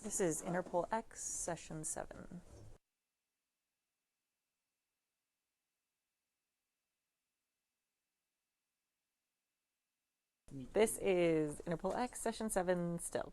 This is Interpol X, Session 7. This is Interpol X, Session 7 still.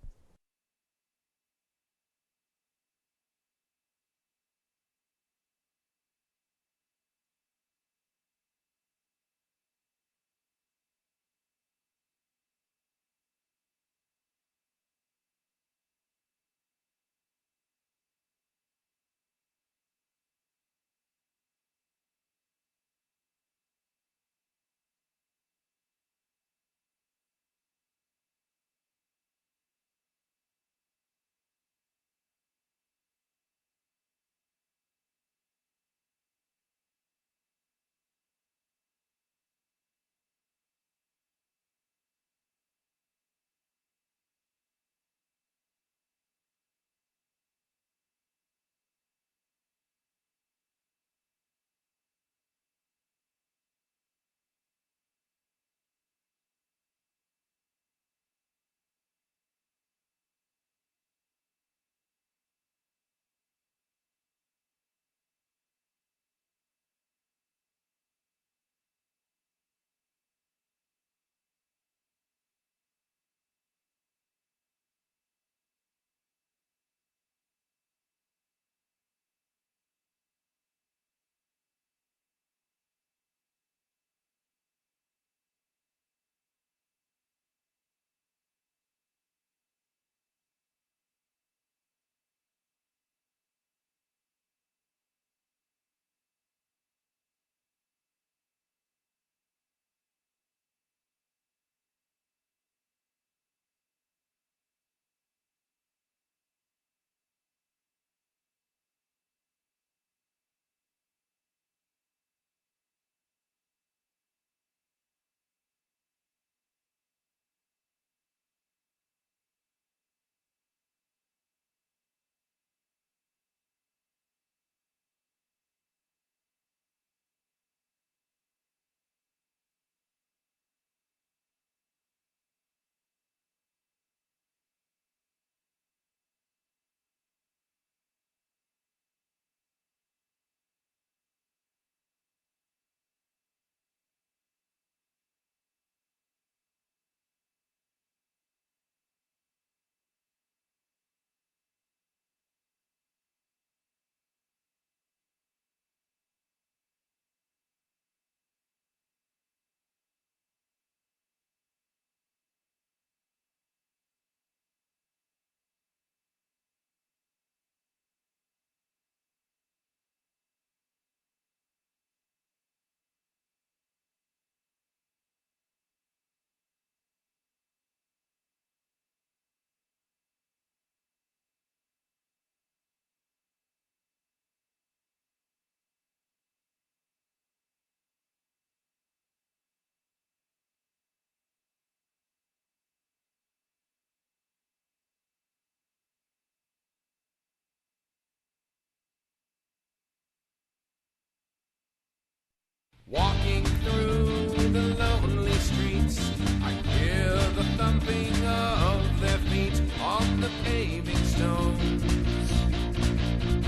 Walking through the lonely streets, I hear the thumping of their feet on the paving stones.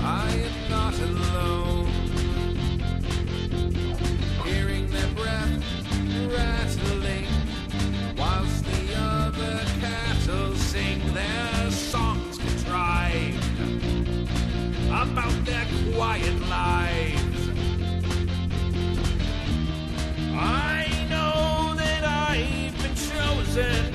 I am not alone, hearing their breath rattling, whilst the other cattle sing their songs contrived about their quiet lives. I know that I've been chosen,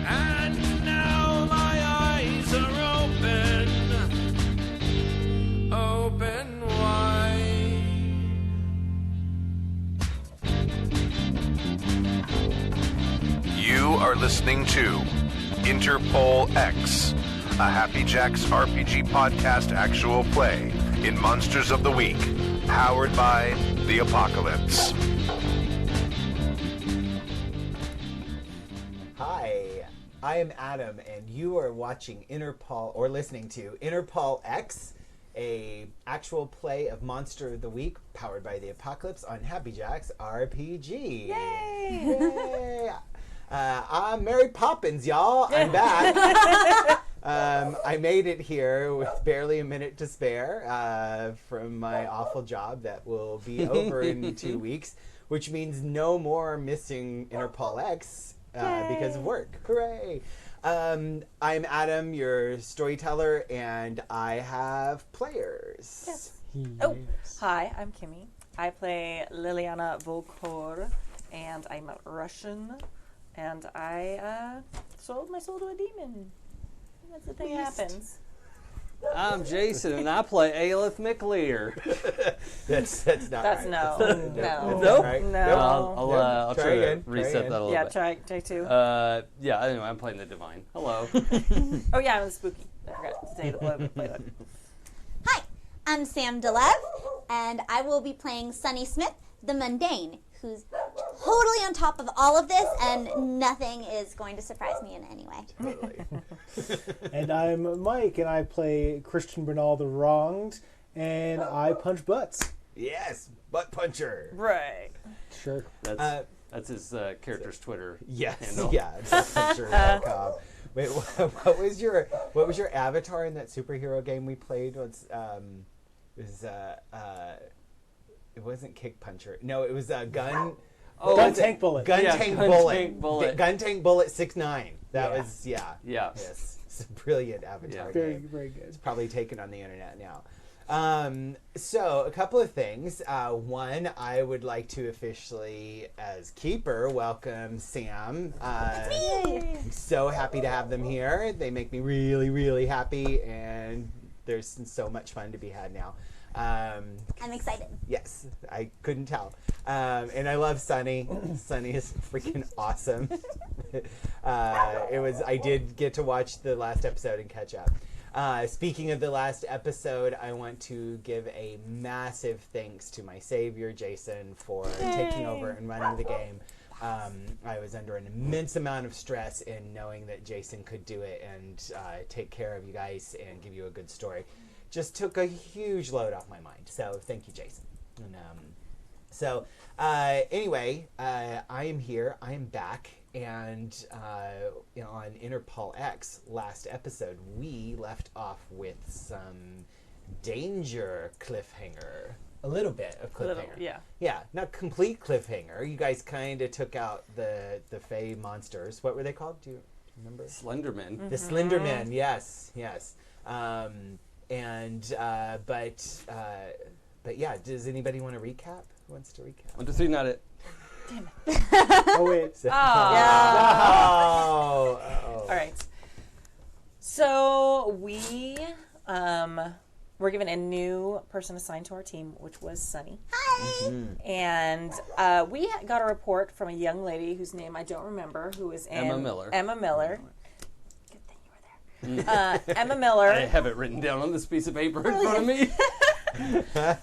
and now my eyes are open wide. You are listening to Interpol X, a Happy Jacks RPG podcast actual play in Monsters of the Week, powered by the Apocalypse. Hi, I am Adam, and you are watching Interpol, or listening to Interpol X, a actual play of Monster of the Week, powered by the Apocalypse on Happy Jacks RPG. Yay! Yay! I'm Mary Poppins, y'all. I'm back. I made it here with barely a minute to spare from my awful job that will be over in 2 weeks, which means no more missing Interpol X because of work. Hooray! I'm Adam, your storyteller, and I have players. Yes. Oh, hi, I'm Kimmy. I play Liliana Volkor, and I'm Russian, and I sold my soul to a demon. That's the thing that happens. I'm Jason, and I play Alif McLear. That's not That's right. no. That's No. Nope. right. No. Nope. I'll Try try to again. reset that a little Yeah, bit. try two. Yeah, anyway, I'm playing the Divine. Hello. Oh yeah, I'm spooky. I forgot to say the playbook. Hi, I'm Sam DeLev, and I will be playing Sunny Smith, the mundane, who's totally on top of all of this, and nothing is going to surprise me in any way. Totally. And I'm Mike, and I play Christian Bernal the Wronged, and I punch butts. Yes, butt puncher. Right. Sure. That's his character's Twitter Yes, handle. yeah, buttpuncher.com. Wait, what was your avatar in that superhero game we played? It wasn't Kick Puncher. No, it was Gun. Oh, Gun Tank Bullet. Gun Yeah, Tank Gun Bullet. Tank Bullet. Gun Tank Bullet 6'9". That Yeah. was Yeah. Yes, it's a brilliant avatar Yeah. Very, game. very good. It's probably taken on the internet now. So a couple of things. One, I would like to officially, as keeper, welcome Sam. I'm so happy to have them here. They make me really, really happy, and there's so much fun to be had now. I'm excited. Yes, I couldn't tell. And I love Sunny. Sunny is freaking awesome. I did get to watch the last episode and catch up. Speaking of the last episode, I want to give a massive thanks to my savior, Jason, for taking over and running the game. I was under an immense amount of stress in knowing that Jason could do it and take care of you guys and give you a good story. Just took a huge load off my mind. So thank you, Jason. And, anyway, I am here. I am back. And on Interpol X, last episode, we left off with some danger cliffhanger. A little bit of cliffhanger. Yeah. Yeah, not complete cliffhanger. You guys kind of took out the Fey monsters. What were they called? Do you remember? Slenderman. The Slenderman, yes. But yeah, does anybody want to recap? Who wants to recap? 1, 2, 3, not it. Oh, wait. So- Oh. Oh. All right. So we were given a new person assigned to our team, which was Sunny. Hi! And we got a report from a young lady whose name I don't remember, who is in Emma Miller. Emma Miller. Good thing you were there. Emma Miller. I have it written down on this piece of paper in front of me.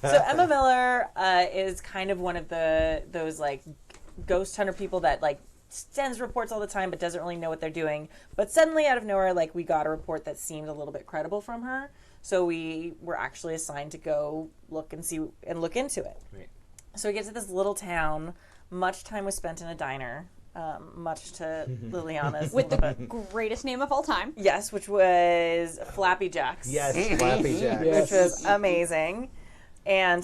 So Emma Miller is kind of one of those like ghost hunter people that like sends reports all the time but doesn't really know what they're doing. But suddenly out of nowhere, like we got a report that seemed a little bit credible from her. So we were actually assigned to go look into it. Right. So we get to this little town. Much time was spent in a diner, much to Liliana's. With the greatest name of all time. yes, which was Flappy Jack's. Yes, Flappy Jack. Which was amazing. And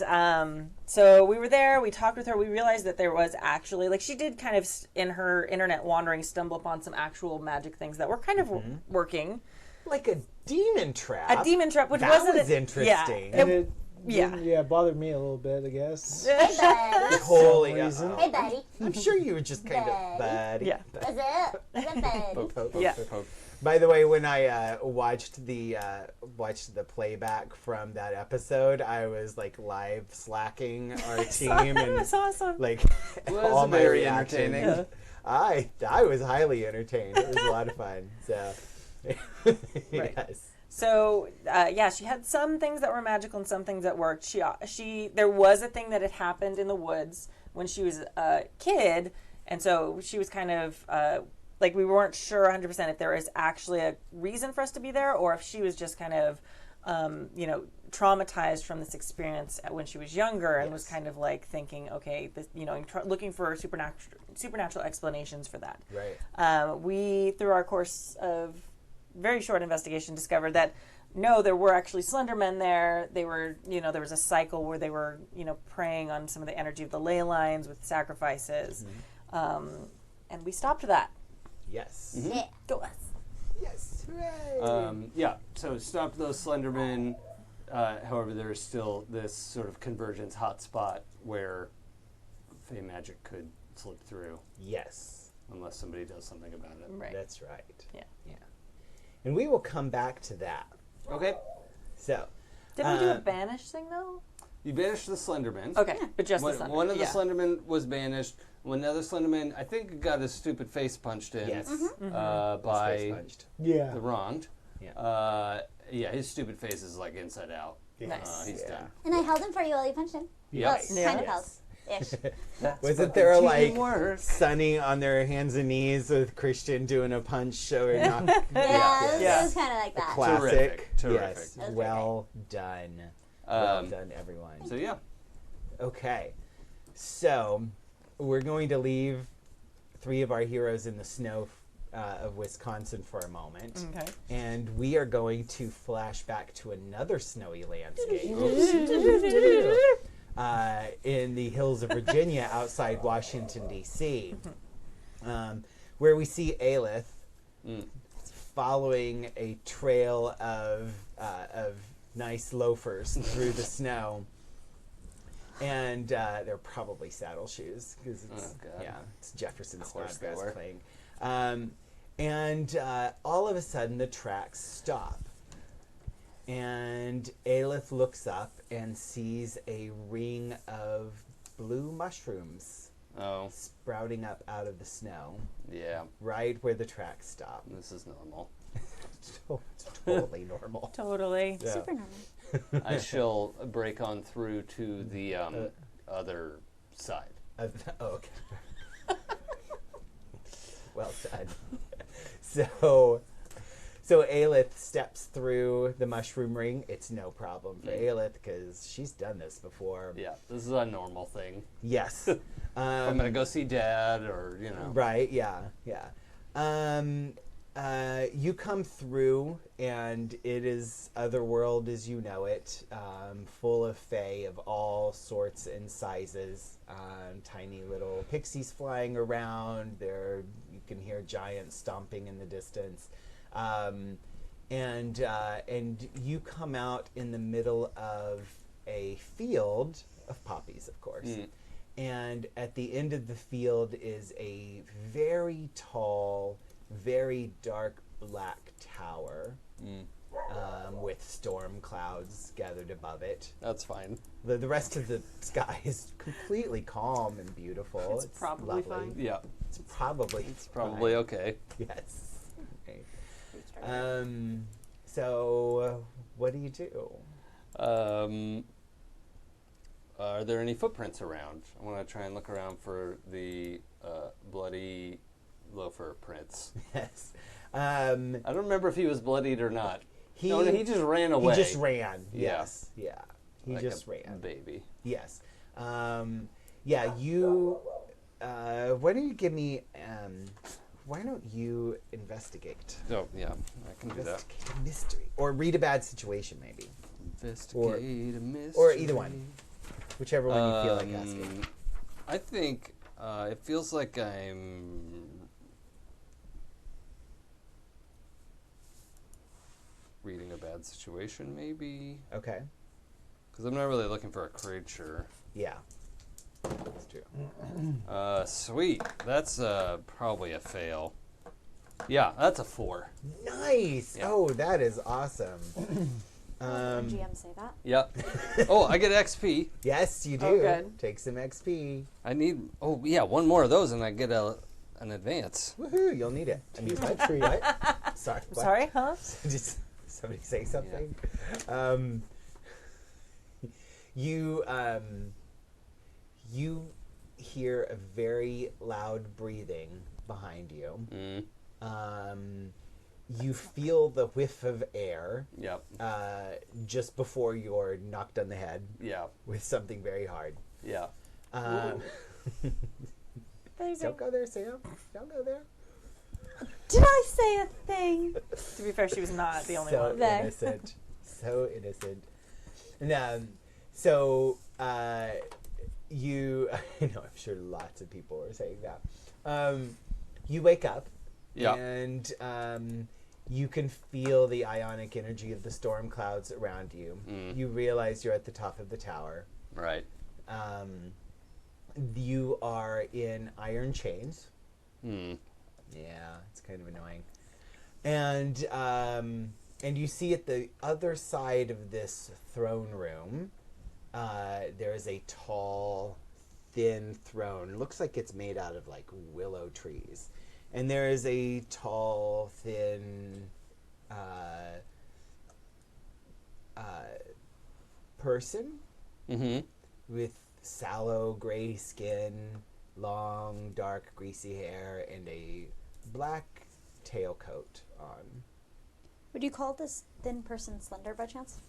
so we were there, we talked with her, we realized that there was actually, like she did kind of, in her internet wandering, stumble upon some actual magic things that were kind of working. Like a demon trap. A demon trap, which That wasn't... was interesting. Yeah. And Yeah. it bothered me a little bit, I guess. Hey, buddy. Holy reason. Hey, buddy. I'm sure you were just kind of buddy. Yeah. What's up? What's up, buddy? Poke, poke, Yeah. poke, poke. By the way, when I watched the playback from that episode, I was like live slacking our team It and was awesome. like Was all my very reactions. entertaining. I was highly entertained. It was a lot of fun. So yes. So, she had some things that were magical and some things that worked. There was a thing that had happened in the woods when she was a kid, and so she was kind of, we weren't sure 100% if there was actually a reason for us to be there, or if she was just kind of, traumatized from this experience when she was younger and was Yes. kind of like thinking, okay, this, looking for supernatural explanations for that. Right. We, through our course of very short investigation, discovered that no, there were actually Slendermen there. They were, there was a cycle where they were, preying on some of the energy of the ley lines with sacrifices. And we stopped that. Yes. Yeah. Go us. Yes. Hooray. Yeah, so stop those Slendermen. However, there is still this sort of convergence hotspot where Fey magic could slip through Yes. unless somebody does something about it. Right. That's right. Yeah. Yeah. And we will come back to that. Okay. So, Did we do a banish thing though? You banished the Slenderman. Okay, but just the One, Slenderman. one of the yeah. Slendermen was banished. Another Slenderman, I think, got his stupid face punched in yes. Mm-hmm. Space by punched. Yeah. the wronged. Yeah. Yeah, his stupid face is like inside out. Nice. He's Yeah. done. And I held him for you while you punched him. Yep. Well, kind of held. Yes. Ish. Wasn't there like teamwork. Sunny on their hands and knees with Christian doing a punch or knock? Yeah, it was kind of like that. Classic. Terrific. Yes. That was Well done. Well done, everyone. So yeah. Okay. So we're going to leave 3 of our heroes in the snow of Wisconsin for a moment. Okay. And we are going to flash back to another snowy landscape in the hills of Virginia outside Washington, D.C., where we see Alif following a trail of nice loafers through the snow. And they're probably saddle shoes because it's, it's Jefferson course they Snodgrass were. playing. And all of a sudden the tracks stop. And Alif looks up and sees a ring of blue mushrooms Oh, sprouting up out of the snow, yeah. right where the tracks stop. This is normal. It's totally normal. Totally. Yeah. Super normal. I shall break on through to the other side. Oh, okay. Well done. So Alith steps through the mushroom ring. It's no problem for Alith because she's done this before. Yeah, this is a normal thing. Yes. I'm gonna go see Dad, or Right. Yeah. Yeah. You come through, and it is otherworld as you know it, full of fae of all sorts and sizes. Tiny little pixies flying around. You can hear giants stomping in the distance, and you come out in the middle of a field of poppies, of course. And at the end of the field is a very tall, very dark black tower with storm clouds gathered above it. that's fine. The rest of the sky is completely calm and beautiful. It's probably lovely. fine. Yeah, It's probably probably fine. okay. Yes. Okay. So what do you do? Are there any footprints around? I want to try and look around for the bloody loafer prints. Yes. I don't remember if he was bloodied or not. He No, he just ran away. He just ran. Yeah. Yes. Yeah. He like just a ran. baby. Yes. Yeah. You. Why don't you give me? Why don't you investigate? Oh, yeah, I can do that. Investigate a mystery, or read a bad situation, maybe, Investigate a mystery. or either one, whichever one you feel like asking. I think it feels like I'm reading a bad situation, maybe. Okay. Because I'm not really looking for a creature. Yeah. That's true. Sweet. That's probably a fail. Yeah, that's a 4. Nice. Yeah. Oh, that is awesome. Did GM say that? Yep. Oh, I get XP. Yes, you do. Oh, good. Take some XP. I need. Oh, yeah, one more of those, and I get an advance. Woohoo! You'll need it. I mean, what? Sorry. What? Sorry, huh? Just somebody say something. You hear a very loud breathing behind you. you feel the whiff of air Yep. just before you're knocked on the head Yeah. with something very hard. Yeah. Don't go there, Sam. Don't go there. Did I say a thing? To be fair, she was not the only So one. There. innocent. So innocent. And so you, I know, I'm sure lots of people are saying that. You wake up, Yeah. and you can feel the ionic energy of the storm clouds around you. You realize you're at the top of the tower. Right. You are in iron chains. Hmm. Yeah, it's kind of annoying. And you see at the other side of this throne room, there is a tall, thin throne. It looks like it's made out of like willow trees. And there is a tall, thin person Mm-hmm. with sallow gray skin, long, dark, greasy hair, and a black tailcoat on. Would you call this thin person slender by chance?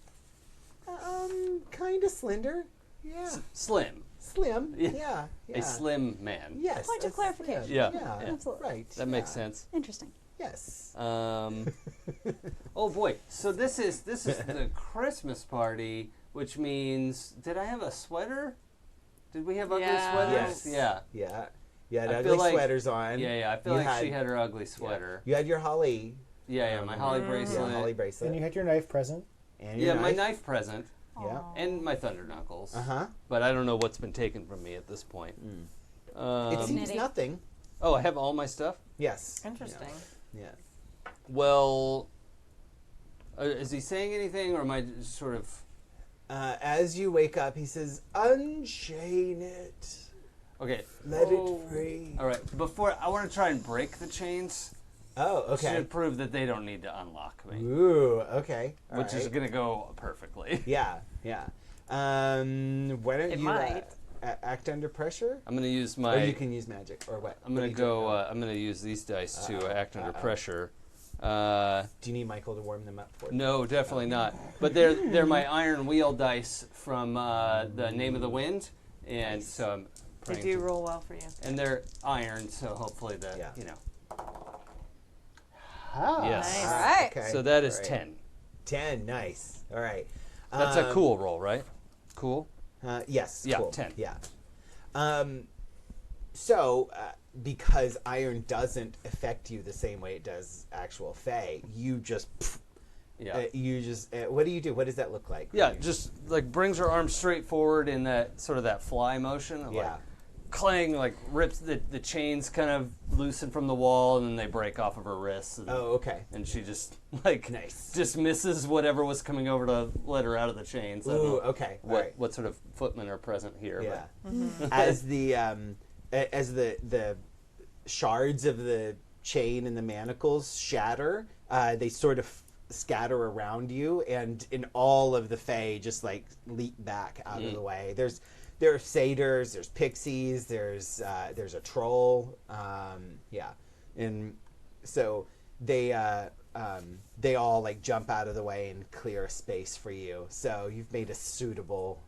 Kind of slender. Yeah. Slim. Slim. Yeah. Yeah. Yeah. A slim man. Yes. Point of a clarification. slim. Yeah. Yeah. Yeah. Absolutely. Right. That makes sense. Interesting. Yes. Oh boy. So this is the Christmas party, which means did I have a sweater? Did we have ugly Yeah. sweaters? Yes. Yeah. Yeah. You had I ugly feel like- sweaters on. Yeah. I feel You like she had her ugly sweater. You had your holly. Yeah. My holly bracelet. Yeah, holly bracelet. And you had your knife present. And your Yeah, my knife present. Yeah. And my thunder knuckles. Uh huh. But I don't know what's been taken from me at this point. It seems Knitting. nothing. Oh, I have all my stuff? Yes. Interesting. Yeah. Well, is he saying anything, or am I just sort of... As you wake up, he says, "Unchain it. Okay. Let it free." All right. Before, I want to try and break the chains. Oh, okay. To prove that they don't need to unlock me. Ooh, okay. All Which is right. going to go perfectly. Yeah, yeah. Why don't It you might. act under pressure? I'm going to use Or my... you can use magic, or what? I'm What going do to you go... do? I'm going to use these dice to act under Uh-oh. pressure. Do you need Michael to warm them up for you? No, definitely not. But they're my iron wheel dice from the Name of the Wind, and so I'm They praying do to- roll well for you. and they're iron, so hopefully Yeah. Ah. Yes. Nice. All right. Okay. So that is all right. 10. 10, nice. All right. That's a cool roll, right? Cool. Yes. Yeah, cool. 10. Yeah. So, because iron doesn't affect you the same way it does actual Fae, you just... Yeah. What do you do? What does that look like? Yeah, just like brings her arm straight forward in that sort of that fly motion. Of Yeah. Like, clang, like rips the chains kind of loosen from the wall, and then they break off of her wrists. And, Oh, okay. and she just like Nice. dismisses whatever was coming over to let her out of the chains. I don't Ooh, know okay. All What right. what sort of footmen are present here? Yeah. As the shards of the chain and the manacles shatter, they sort of scatter around you, and in all of the Fae just like leap back out of the way. There are satyrs, there's pixies, there's a troll, and so they all like jump out of the way and clear a space for you. So you've made a suitable.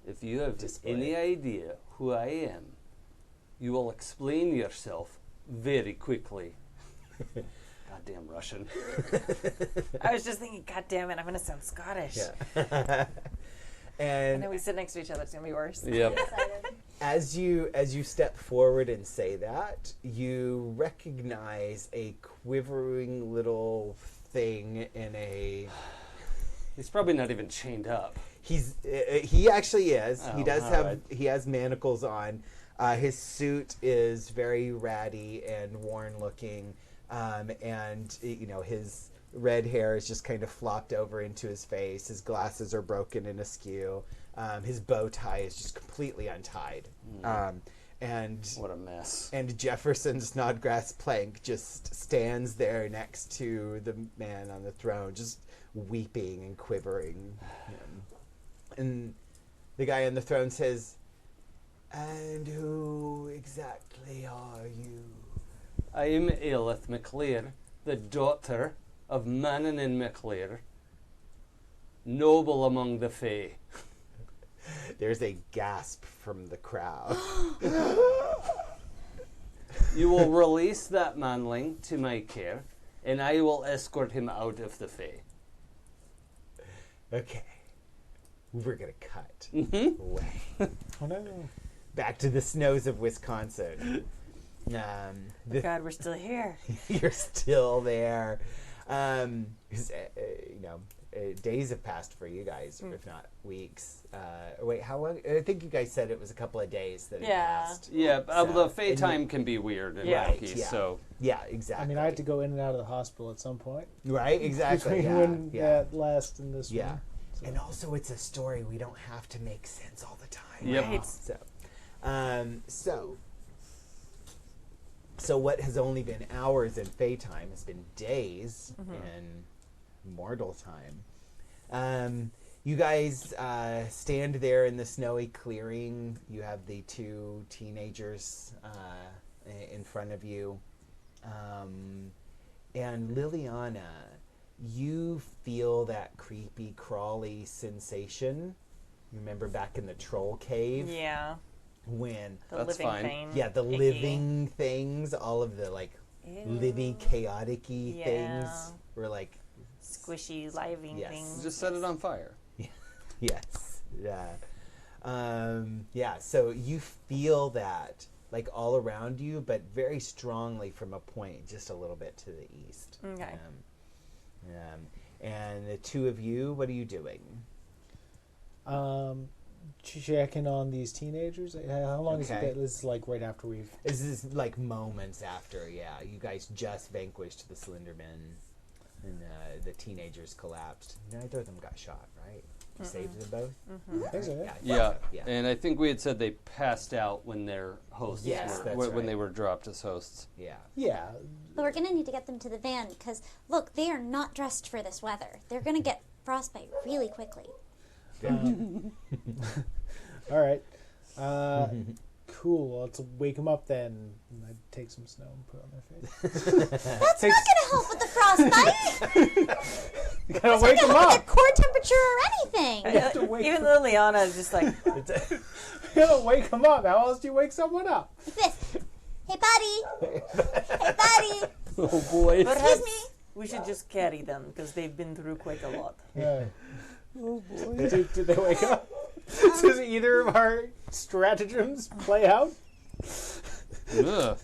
If you have Display. any idea who I am, you will explain yourself very quickly. Goddamn Russian. I was just thinking, God damn it, I'm gonna sound Scottish. Yeah. And And then we sit next to each other, it's gonna be worse. Yep. as you step forward and say that, you recognize a quivering little thing in a. He's probably not even chained up. He actually is. He Oh, does all have. right. He has manacles on. His suit is very ratty and worn looking, and his red hair is just kind of flopped over into his face. His glasses are broken and askew. His bow tie is just completely untied. And What a mess. and Jefferson Snodgrass Plank just stands there next to the man on the throne, just weeping and quivering. And the guy on the throne says, "And who exactly are you?" I am Alif McLear, the daughter of Manon and McLear, noble among the Fae. There's a gasp from the crowd. You will release that manling to my care, and I will escort him out of the Fae. Okay. We're going to cut away. Oh no. Back to the snows of Wisconsin. God, we're still here. You're still there. 'Cause, days have passed for you guys, if not weeks. Wait, how long? I think you guys said it was a couple of days that it passed. Yeah, So- the Fae time can be weird and Yeah. wacky, Yeah. so... Yeah, exactly. I mean, I had to go in and out of the hospital at some point. Right, exactly. Between Yeah, when yeah. that last and this Yeah. one. So- And also, it's a story we don't have to make sense all the time. Yep. Right. So what has only been hours in Fae time has been days in mortal time. You guys stand there in the snowy clearing. You have the two teenagers in front of you. And Liliana, you feel that creepy, crawly sensation. Remember back in the troll cave? Yeah. When The That's living fine. thing. yeah, the Icky. living things, all of the like Ew. living, chaotic-y Yeah. things were like, Squishy, living Yes. things. Just set it on fire. yes, yeah. So you feel that like all around you, but very strongly from a point just a little bit to the east. Okay. And the two of you, what are you doing? Checking on these teenagers. How long has it Okay. been? This is like right after we've. This is like moments after, yeah. You guys just vanquished the Slenderman, and the teenagers collapsed. Neither of them got shot, right? You saved them both. I think so, yeah. I thought Yeah, so, yeah. and I think we had said they passed out when their hosts Yes, were, that's when right. they were dropped as hosts. Yeah. Yeah. But we're going to need to get them to the van because, look, they are not dressed for this weather. They're going to get frostbite really quickly. All right. Cool. Let's wake them up then. And I take some snow and put it on their face. That's not going to help with the frostbite. You gotta wake them With up. their core temperature or anything. have to wake Even Liliana is just like, You gotta wake them up. How else do you wake someone up? Like this. Hey, buddy. Hey, buddy. Oh boy. perhaps me. we should just carry them because they've been through quite a lot. Yeah. Oh boy. Did they wake up? Does either of our stratagems play out? Ugh.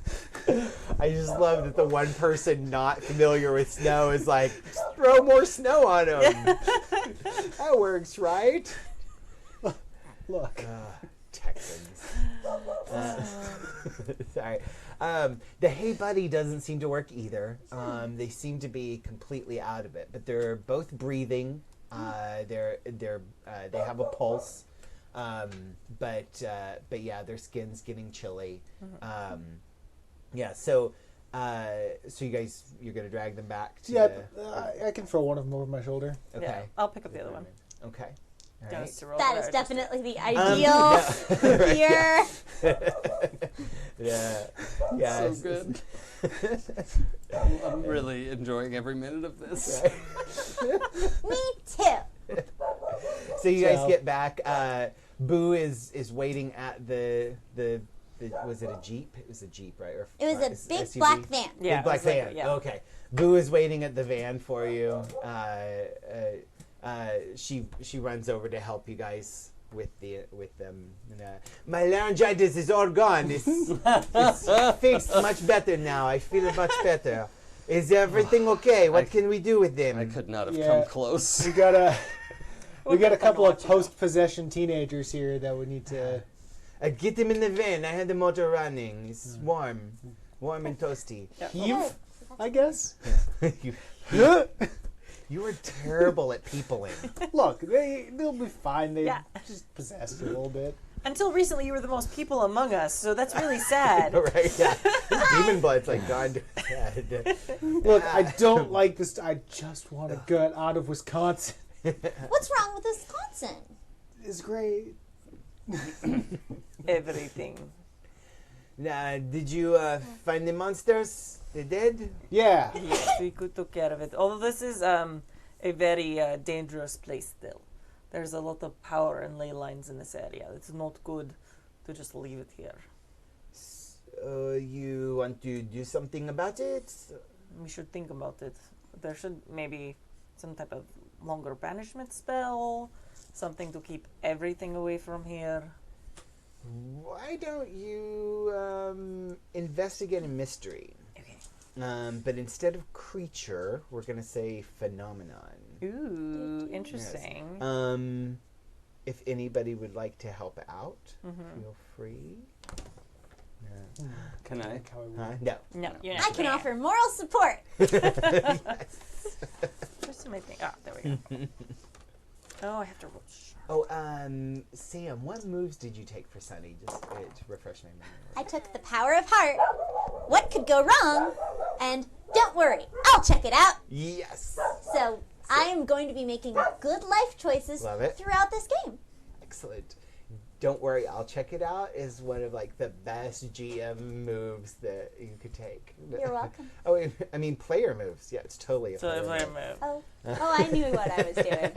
I just love that the one person not familiar with snow is like, just throw more snow on them. That works, right? Look. Texans. Sorry. The Hey Buddy doesn't seem to work either. They seem to be completely out of it, but they're both breathing. They have a pulse. But yeah, their skin's getting chilly. Yeah, so you guys, you're gonna drag them back to Yeah, I can throw one of them over my shoulder. okay. Yeah, I'll pick up the other one. Okay. All Don't right. us to roll That it is out. definitely the ideal Right, here. yeah. Yeah. So good. I'm really enjoying every minute of this. Me too. So you guys So- get back. Boo is waiting at the was it a Jeep? It was a Jeep, right? Or It was a big SUV? black van. Yeah, Big black it was like- van. yeah. Okay. Boo is waiting at the van for you. She runs over to help you guys with them. And, my laryngitis is all gone. It's fixed much better now. I feel much better. Is everything okay? What can we do with them? I could not have Yeah. come close. We got a couple of post-possession teenagers here that we need to. Get them in the van. I had the motor running. It's warm and toasty. Heave, I guess. You were terrible at peopling. Look, they'll be fine. They Yeah. just possessed a little bit. Until recently, you were the most people among us, so that's really sad. Right? Yeah. Demon blood's like gone to his head. Look, I don't like this. I just want to get out of Wisconsin. What's wrong with Wisconsin? It's great. Everything. Did you find the monsters? They dead? Yeah. Yes, we could take care of it. Although this is a very dangerous place still. There's a lot of power and ley lines in this area. It's not good to just leave it here. You want to do something about it? We should think about it. There should maybe some type of longer banishment spell, something to keep everything away from here. Why don't you investigate a mystery? Okay. But instead of creature, we're going to say phenomenon. Ooh, interesting. If anybody would like to help out, feel free. Can I? No. No, you're not. I can offer moral support. Where's my thing? Ah, there we go. Oh, I have to roll. Oh, Sam, what moves did you take for Sunny? Just to refresh my memory. I took the power of heart. What could go wrong? And don't worry, I'll check it out. Yes. So I am going to be making good life choices Love it. throughout this game. Excellent. Don't worry, I'll check it out is one of like the best GM moves that you could take. You're welcome. Oh, I mean player moves. Yeah, it's totally a player move. Oh, I knew what I was doing.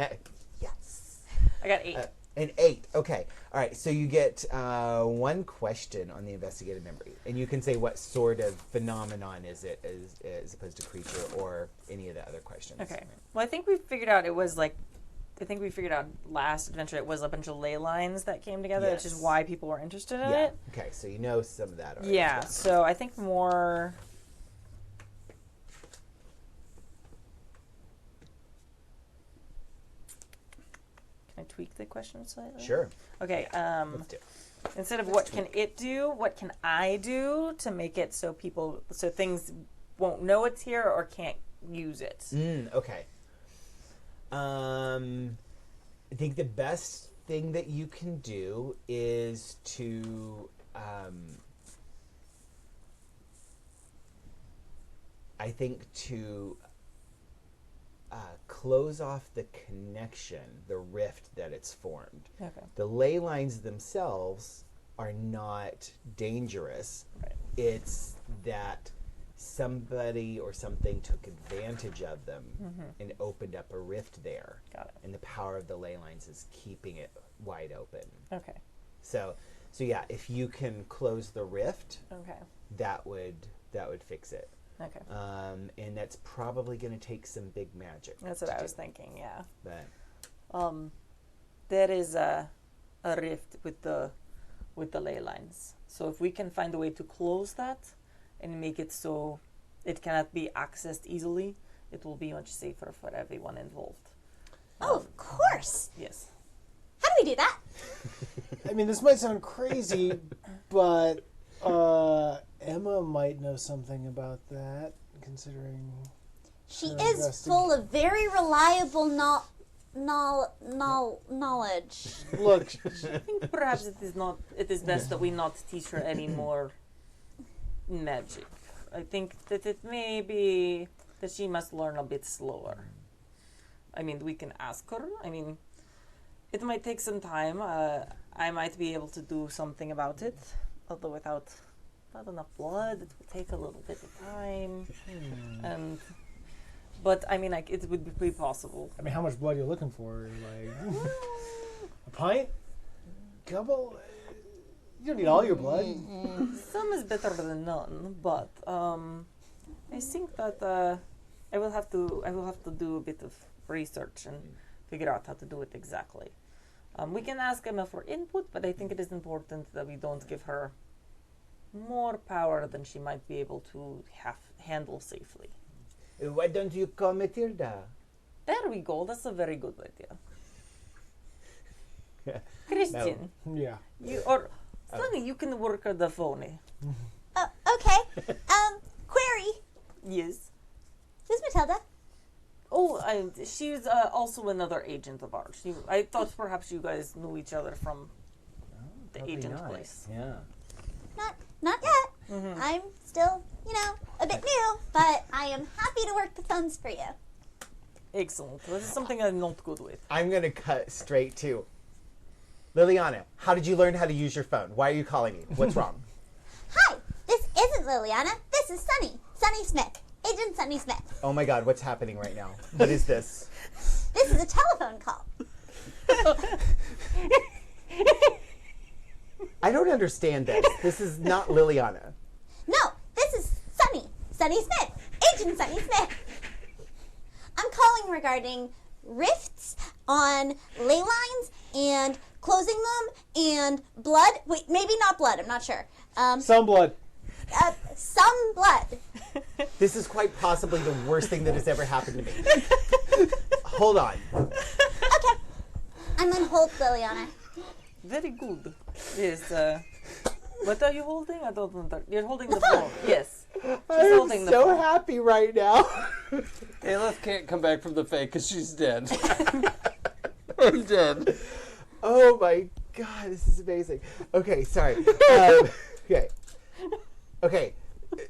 Yes. I got 8. An 8. Okay. All right. So you get one question on the investigative memory, and you can say what sort of phenomenon is it, as opposed to creature or any of the other questions. Okay. Well, I think we figured out it was like, last adventure it was a bunch of ley lines that came together, which is Yes. why people were interested in Yeah. it. Okay. So you know some of that already. Yeah. So I think more. Can I tweak the question slightly? Sure. Okay. Let's do it. Instead of what can it do, what can I do to make it so things won't know it's here or can't use it? Okay. I think the best thing that you can do is to close off the connection, the rift that it's formed. Okay. The ley lines themselves are not dangerous. Right. It's that somebody or something took advantage of them and opened up a rift there. Got it. And the power of the ley lines is keeping it wide open. Okay. So yeah, if you can close the rift, Okay. that would fix it. Okay. And that's probably going to take some big magic. That's to what I do. was thinking. Yeah. But There is a rift with the ley lines. So if we can find a way to close that and make it so it cannot be accessed easily, it will be much safer for everyone involved. Oh, of course. Yes. How do we do that? I mean, this might sound crazy, but Emma might know something about that, considering She her is full of very reliable knowledge. Look, I think perhaps it is best that we not teach her any more magic. I think that it may be that she must learn a bit slower. I mean, we can ask her. I mean, it might take some time. I might be able to do something about it, although without not enough blood, it will take a little bit of time. But I mean, like, it would be pretty possible. I mean, how much blood are you looking for? Like a pint? Couple? You don't need all your blood. Some is better than none, but I think that I will have to do a bit of research and figure out how to do it exactly. We can ask Emma for input, but I think it is important that we don't give her more power than she might be able to handle safely. why don't you call Matilda? There we go. That's a very good idea. Christian, Yeah. Sonny, you can work on the phone. Okay. Query. Yes. Who's Matilda? Oh, she's also another agent of ours. I thought perhaps you guys knew each other from the Probably agent not. place. Yeah. Not yet. I'm still, a bit new, but I am happy to work the phones for you. Excellent. This is something I'm not good with. I'm going to cut straight to Liliana. How did you learn how to use your phone? Why are you calling me? What's wrong? Hi. isn't Liliana. This is Sunny. Sunny Smith. Agent Sunny Smith. Oh my god, what's happening right now? What is this? This is a telephone call. I don't understand this. This is not Liliana. No, this is Sunny. Sunny Smith. Agent Sunny Smith. I'm calling regarding rifts on ley lines and closing them and blood. Wait, maybe not blood. I'm not sure. Some blood. Some blood. This is quite possibly the worst thing that has ever happened to me. Hold on. Okay. I'm on hold, Liliana. Very good. Yes. What are you holding? I don't know. You're holding the phone. phone. Yes. I'm holding the so phone. happy right now. Alif can't come back from the fake because she's dead. I'm dead. Oh my god, this is amazing. Okay, sorry. Okay. Okay.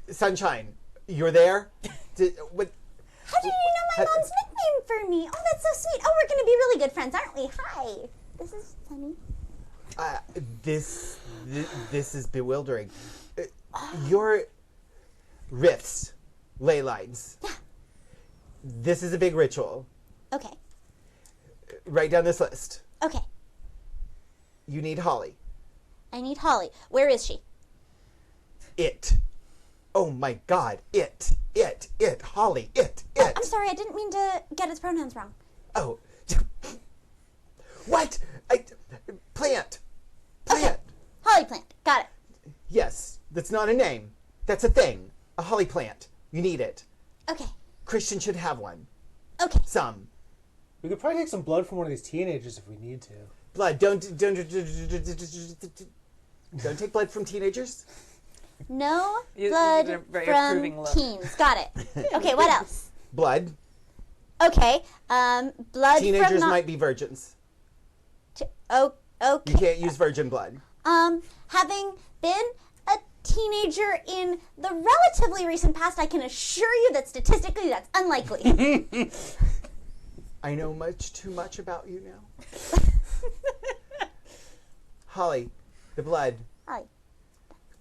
Sunshine, you're there? What? How do you know my mom's nickname for me? Oh, that's so sweet. Oh, we're going to be really good friends, aren't we? Hi. This is Sunny. This is bewildering. Your riffs, ley lines. Yeah. This is a big ritual. Okay. Write down this list. Okay. You need Holly. I need Holly. Where is she? It. Oh my god. It. Holly. It. I'm sorry, I didn't mean to get its pronouns wrong. Oh. What? Plant. Okay. Holly plant. Got it. Yes. That's not a name. That's a thing. A holly plant. You need it. Okay. Christian should have one. Okay. Some. We could probably take some blood from one of these teenagers if we need to. Blood. Don't take blood from teenagers. No You're blood very from approving look. teens. Got it. Okay, what else? Blood. Okay. Blood Teenagers from might be virgins. okay. You can't use virgin blood. Having been a teenager in the relatively recent past, I can assure you that statistically that's unlikely. I know much too much about you now. Holly, the blood. Holly.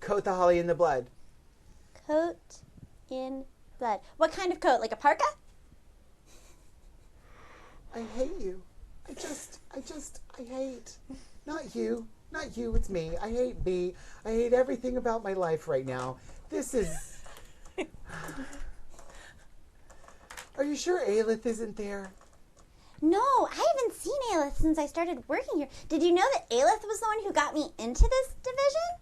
Coat the holly in the blood. Coat in blood. What kind of coat? Like a parka? I hate you. I hate. Not you. Not you, it's me. I hate me. I hate everything about my life right now. This is... Are you sure Alif isn't there? No, I haven't seen Alith since I started working here. Did you know that Alith was the one who got me into this division?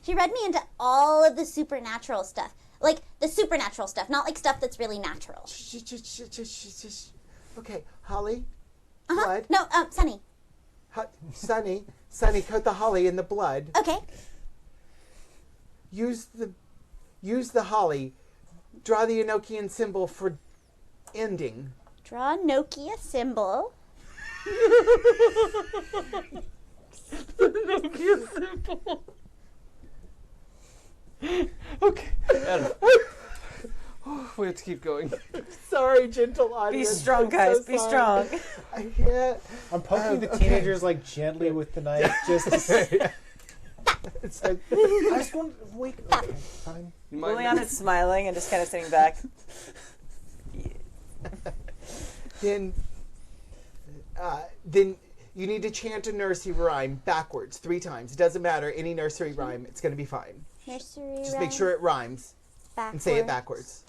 She read me into all of the supernatural stuff. Like, the supernatural stuff, not like stuff that's really natural. Okay, Holly, Uh-huh. blood. No, Sunny. Sunny, coat the holly in the blood. Okay. Use the holly. Draw the Enochian symbol for ending. Draw a Nokia symbol. Okay. Adam. We have to keep going. Sorry, gentle Be audience. strong, I'm guys. so Be sorry. strong. I can't. I'm poking the okay. teenagers like gently with the knife just to see. It's like, I just want to wake. Okay, fine. You mind- Liliana's smiling and just kind of sitting back. then you need to chant a nursery rhyme backwards 3 times. It doesn't matter. Any nursery rhyme. It's going to be fine. Nursery Just rhyme. make sure it rhymes Backwards. and say it backwards.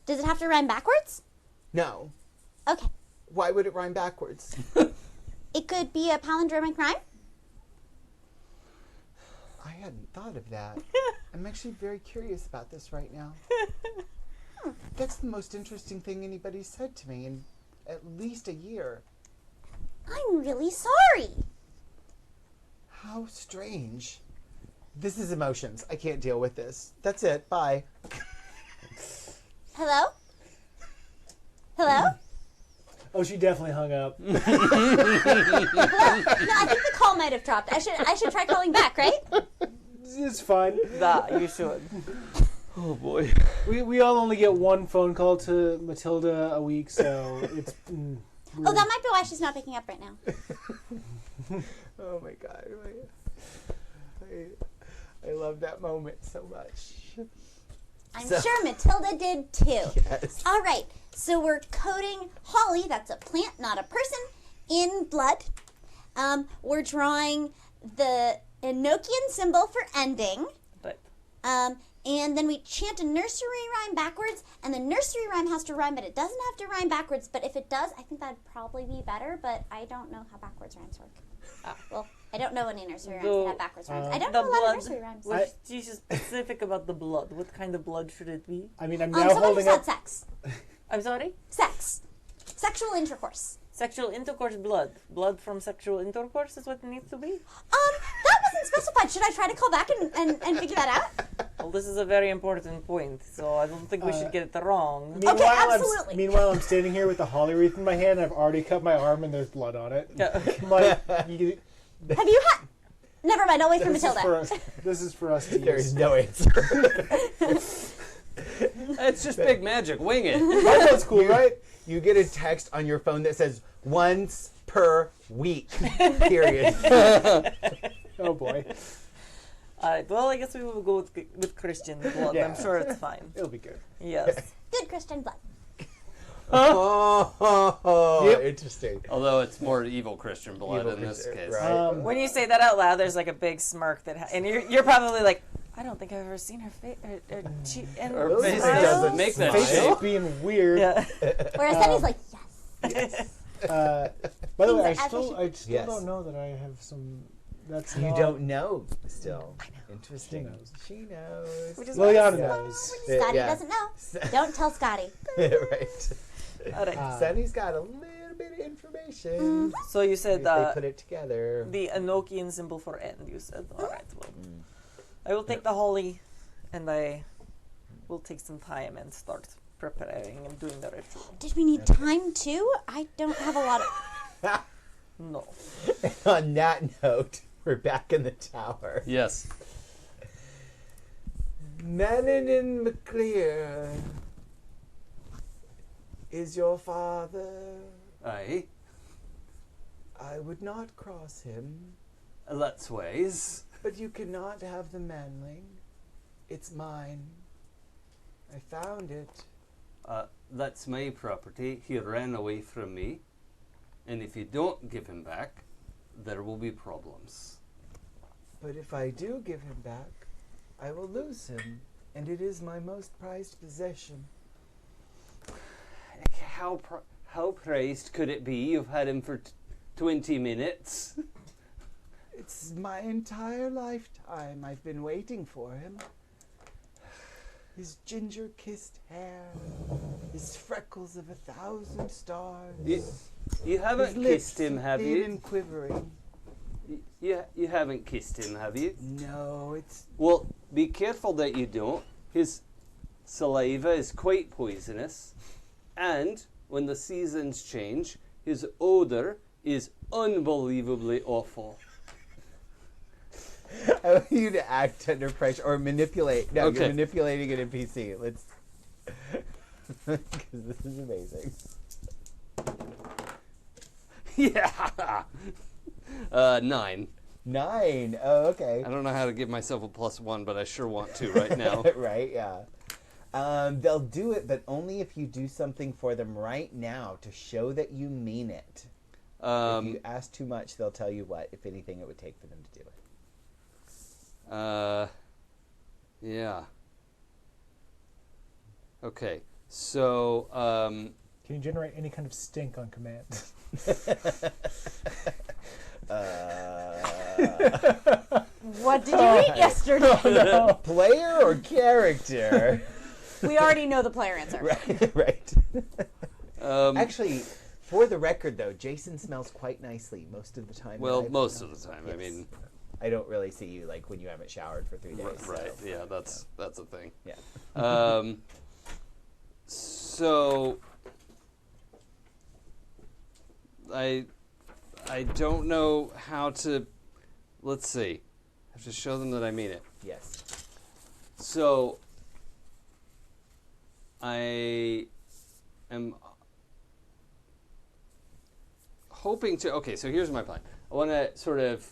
Does it have to rhyme backwards? No. Okay. Why would it rhyme backwards? It could be a palindromic rhyme. I hadn't thought of that. I'm actually very curious about this right now. That's the most interesting thing anybody's said to me in at least a year. I'm really sorry. How strange. This is emotions. I can't deal with this. That's it. Bye. Hello? Hello? Oh, she definitely hung up. Hello? No, I think the call might have dropped. I should try calling back, right? It's fine. That you should. Oh boy. We all only get one phone call to Matilda a week, so it's. Oh, that might be why she's not picking up right now. Oh my god. I love love that moment so much. I'm So- sure Matilda did too. Yes. All right, so we're coating holly, that's a plant, not a person, in blood. We're drawing the Enochian symbol for ending. But And then we chant a nursery rhyme backwards, and the nursery rhyme has to rhyme, but it doesn't have to rhyme backwards. But if it does, I think that'd probably be better, but I don't know how backwards rhymes work. Well, I don't know any nursery rhymes that have backwards rhymes. I don't the know a lot of blood. nursery rhymes. Was she specific about the blood? What kind of blood should it be? I mean, I'm now Someone holding just up. said sex. I'm sorry? Sex. Sexual intercourse. Sexual intercourse blood. Blood from sexual intercourse is what it needs to be? That wasn't specified. Should I try to call back and figure that out? Well, this is a very important point, so I don't think we should get it wrong. absolutely. Meanwhile, I'm standing here with the holly wreath in my hand. I've already cut my arm, and there's blood on it. Yeah. I'm like, Have you had... Never mind, I'll wait for Matilda. This is for us to There use. is no answer. It's just big magic. Wing it. That's cool, right? You get a text on your phone that says once per week. Period. Oh boy, Alright, well, I guess we will go with Christian blood. Yeah. I'm sure it's fine. it'll be good. Yes. Good Christian blood. Oh, Yep. interesting. Although it's more evil Christian blood Evil in this Christian, case. right. When you say that out loud, there's like a big smirk and you're probably like, I don't think I've ever seen her face. Her cheek and Her Really? face Smile? doesn't make that Face shape. is being weird. Yeah. Whereas Sunny's like, yes. By the way, Things I are still Yes. don't know that I have some. That's You not, don't know still. I know. Interesting. knows. She knows. Which is Liliana Yeah. knows. Scotty Yeah. doesn't know. Don't tell Scotty. Right. Alright. Sonny's got a little bit of information. So you If said they put it together. the Enochian symbol for end, you said. Alright, well. I will take the holly and I will take some time and start preparing and doing the ritual. Did we need time too? I don't have a lot of... No. On that note, we're back in the tower. Yes. Melanin McClear is your father. Aye. I would not cross him, Let's ways. but you cannot have the manling. It's mine. I found it. That's my property. He ran away from me. And if you don't give him back, there will be problems. But if I do give him back, I will lose him, and it is my most prized possession. How prized could it be? You've had him for 20 minutes. It's my entire lifetime I've been waiting for him. His ginger-kissed hair, his freckles of 1,000 stars. You haven't his lips kissed him, have thin you? and quivering. You haven't kissed him, have you? No, it's Well, be careful that you don't. His saliva is quite poisonous. And when the seasons change, his odor is unbelievably awful. I want you to act under pressure or manipulate. No, Okay. you're manipulating an NPC. Let's, because this is amazing. Yeah. 9. 9. Oh, okay. I don't know how to give myself a +1, but I sure want to right now. Right? Yeah. They'll do it, but only if you do something for them right now to show that you mean it. If you ask too much, they'll tell you what, if anything, it would take for them to do it. Yeah. Okay. So, Can you generate any kind of stink on command? What did you eat yesterday? Player or character? We already know the player answer. Right. um, Actually, for the record, though, Jason smells quite nicely most of the time. well, that I've most known. of the time. Yes. I mean, I don't really see you like when you haven't showered for 3 days. right. So. Yeah, that's a thing. Yeah. So I don't know how to. Let's see. I have to show them that I mean it. Yes. So I am hoping to. Okay, so here's my plan. I want to sort of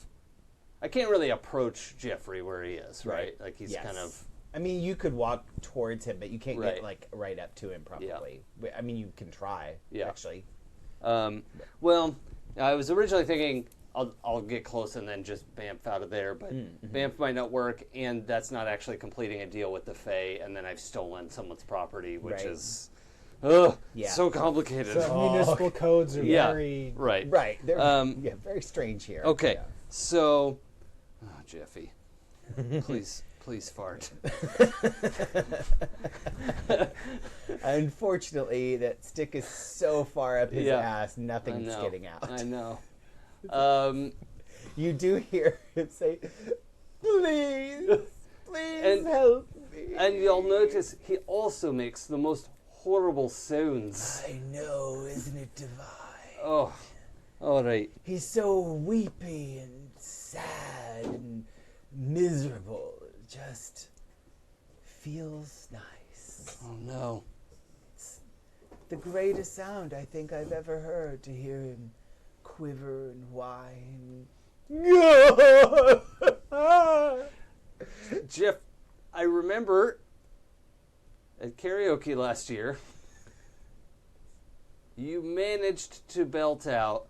I can't really approach Jeffrey where he is, right? Like he's Yes. kind of. I mean, you could walk towards him, but you can't Right. get like right up to him. Probably. I mean, you can try. Yeah. Actually. Well, I was originally thinking I'll get close and then just bamf out of there, but bamf might not work, and that's not actually completing a deal with the Fae, and then I've stolen someone's property, which Right. is Yeah. so complicated. So municipal codes are Yeah. very... Right. Right. They're Um, very strange here. Okay. Yeah. So, Jeffy, please fart. Unfortunately, that stick is so far up his Yeah. ass, I nothing's know. getting out. I know. You do hear him say, "Please, please And- help me." And you'll notice he also makes the most horrible sounds. I know, isn't it divine? Oh, all right. He's so weepy and sad and miserable. It just feels nice. Oh no. The greatest sound I think I've ever heard, to hear him quiver and whine. Jeff, I remember at karaoke last year, you managed to belt out.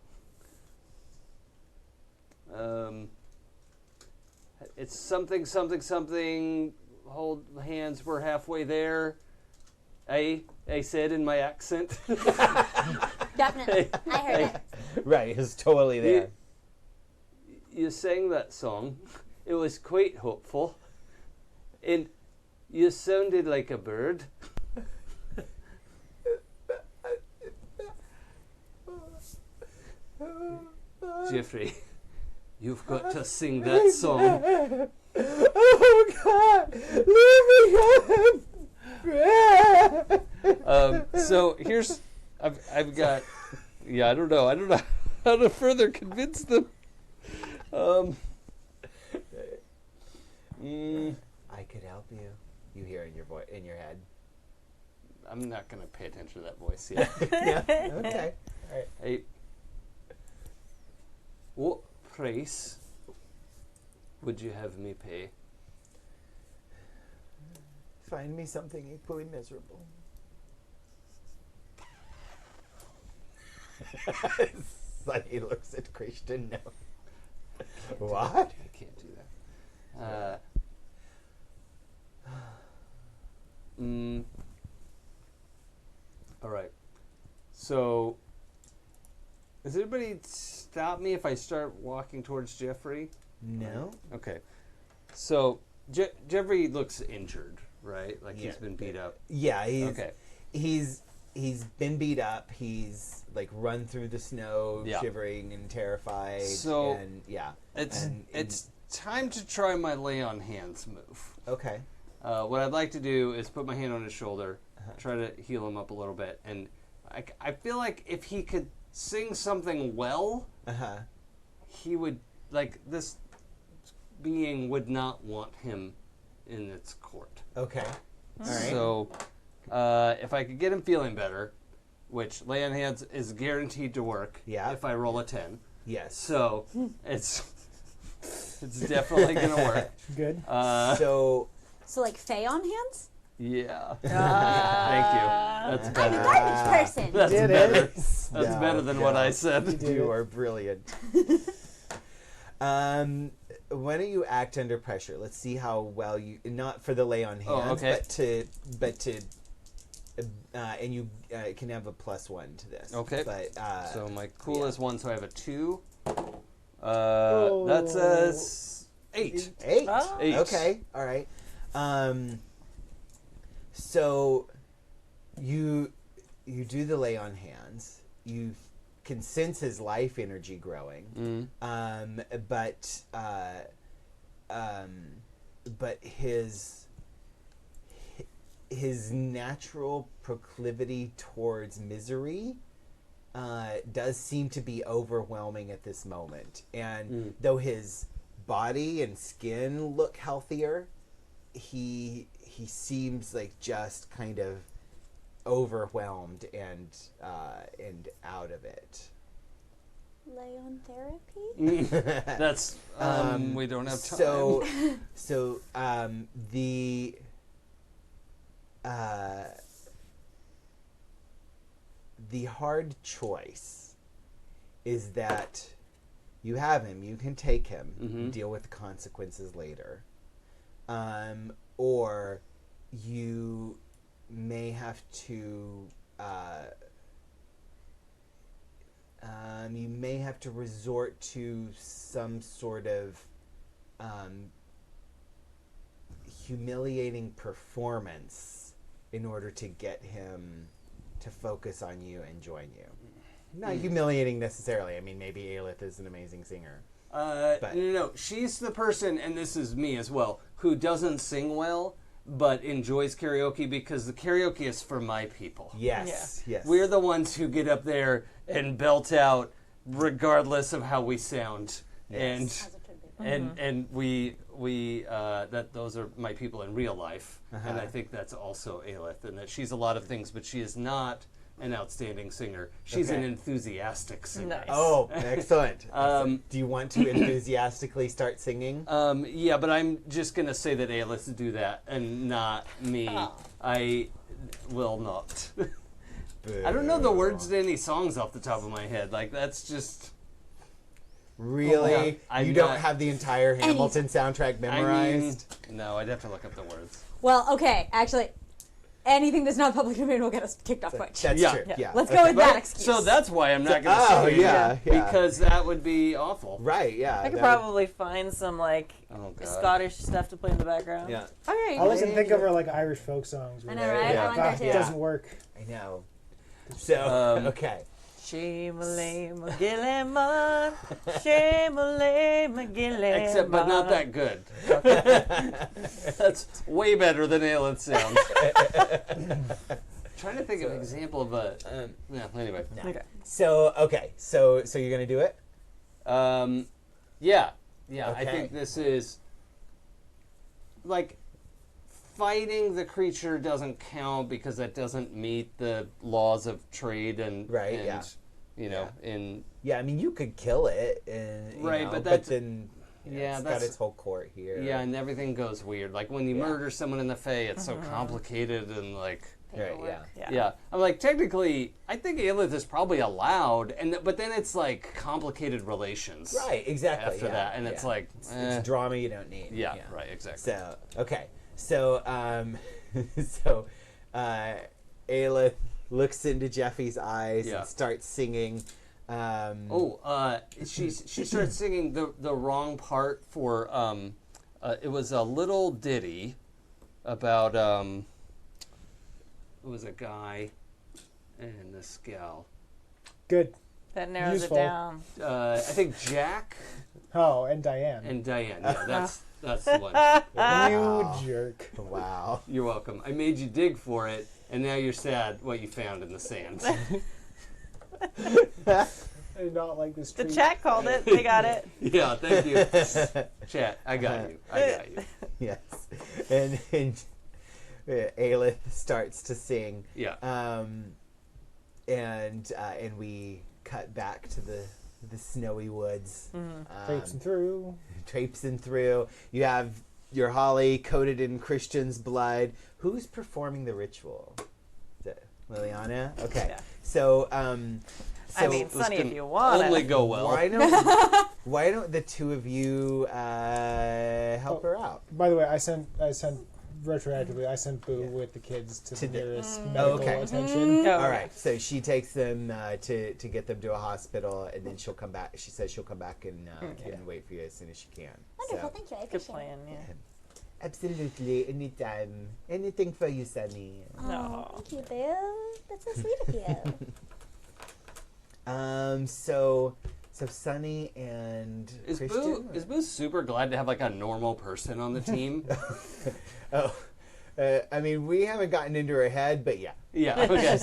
It's something, something, something. Hold hands, we're halfway there. I said in my accent. Definitely. I heard it. Right, it's totally there. You sang that song. It was quite hopeful. And you sounded like a bird. Jeffrey, you've got to sing that song. Oh God! Leave me alone! So here's, I've got, yeah, I don't know how to further convince them. I could help you. You hear in your voice, in your head. I'm not gonna pay attention to that voice yet. Yeah. Okay. All right. Hey, what price would you have me pay? Find me something equally miserable. Sonny looks at Christian. No. What? I can't do that. All right. So, does anybody stop me if I start walking towards Jeffrey? No. Okay. So, Jeffrey looks injured, right? Like he's Yeah. been beat up. Yeah. Okay. He's been beat up. He's like run through the snow, Yeah. shivering and terrified. So, and yeah. It's time to try my lay on hands move. Okay. What I'd like to do is put my hand on his shoulder, try to heal him up a little bit, and I feel like if he could sing something well, he would, like, this being would not want him in its court. Okay. All right. So, if I could get him feeling better, which lay on hands is guaranteed to work if I roll a 10. Yes. So, it's definitely going to work. Good. So like Faye on hands? Yeah. Thank you. That's I'm a better. garbage person. That's Did better. it? That's No, better than what I said. you are brilliant. Why don't you act under pressure? Let's see how well you, not for the lay on hands, okay. but to and you can have a +1 to this. Okay. But So my cool is 1, so I have a 2. Oh. That's a 8. 8. Oh. 8. Okay. All right. So you do the lay on hands. You can sense his life energy growing. But his natural proclivity towards misery does seem to be overwhelming at this moment. And though his body and skin look healthier, he seems like just kind of overwhelmed and out of it. lay on therapy? That's we don't have time. So the hard choice is that you have him, you can take him, and deal with the consequences later, or you may have to resort to some sort of humiliating performance in order to get him to focus on you and join you. Not humiliating necessarily. I mean, maybe Alif is an amazing singer. No. She's the person, and this is me as well, who doesn't sing well, but enjoys karaoke because the karaoke is for my people. Yes. We're the ones who get up there and belt out regardless of how we sound. Yes. And we that those are my people in real life. And I think that's also Alith, and that she's a lot of things, but she is not an outstanding singer. She's an enthusiastic singer. Nice. Oh, excellent. Do you want to enthusiastically start singing? Yeah, but I'm just going to say that Alith do that and not me. I will not. I don't know the words to any songs off the top of my head. Like, that's just... Really? I'm you don't not- have the entire Hamilton soundtrack memorized? No, I'd have to look up the words. Well, okay, actually, anything that's not public domain will get us kicked off Twitch. That's Yeah. true. Yeah. Let's go with that excuse. So that's why I'm not going to Oh, sing. yeah. Because that would be awful. Right, yeah. I could that probably find some like Oh, God. Scottish stuff to play in the background. Yeah. Okay. I was thinking of her like Irish folk songs. I know, right? Yeah. I want that too. It doesn't work. I know. So, okay. Shame-a-lay, McGillimon. Shame-a-lay, McGillimon. Except, but not that good. That's way better than Aelith sounds. Trying to think of an example of a... anyway. Okay. So, okay. So you're going to do it? Yeah. I Okay. think this is... Like, fighting the creature doesn't count because that doesn't meet the laws of trade and... Right, and, yeah. You know, in... Yeah, I mean, you could kill it. And, you Right, know, but but that's- then yeah, it's that's... got its whole court here. Yeah, and everything goes weird. Like, when you murder someone in the Fae, it's so complicated and, like... Right, yeah. Yeah, I'm like, technically, I think Aelith is probably allowed, but then it's like complicated relations. Right, exactly. After yeah, that, and it's yeah. like, It's drama you don't need. yeah, right, exactly. So, okay. So, Aelith looks into Jeffy's eyes Yeah. and starts singing. She starts singing the wrong part for it was a little ditty about it was a guy and this gal. Good. That narrows Useful. it down. I think Jack Oh, and Diane. and Diane. Yeah, that's the one. Wow. You jerk. Wow. You're welcome. I made you dig for it, and now you're sad what you found in the sand. I do not like this The treat. chat called it. They got it. Yeah, thank you. Chat, I got you. Yes. And Aelith starts to sing. Yeah. And we cut back to the snowy woods. Traipsing through. Traipsing through. You have your holly coated in Christian's blood. Who's performing the ritual? Is it Liliana? Okay. Yeah. So, I mean, Sunny, if you want only it. go well. why don't the two of you help her out? By the way, I sent retroactively. I sent Boo with the kids to the nearest medical attention. Oh, All right. So she takes them to get them to a hospital, and then she'll come back. She says she'll come back and wait for you as soon as she can. Wonderful, So, thank you. I Good appreciate plan, yeah. absolutely, anytime, anything for you, Sunny. it. Oh, No. thank you, Boo. That's so sweet of you. So Sunny and Is Christian. Boo super glad to have like a normal person on the team? Oh, I mean, we haven't gotten into her head, but yeah, Yeah. Okay.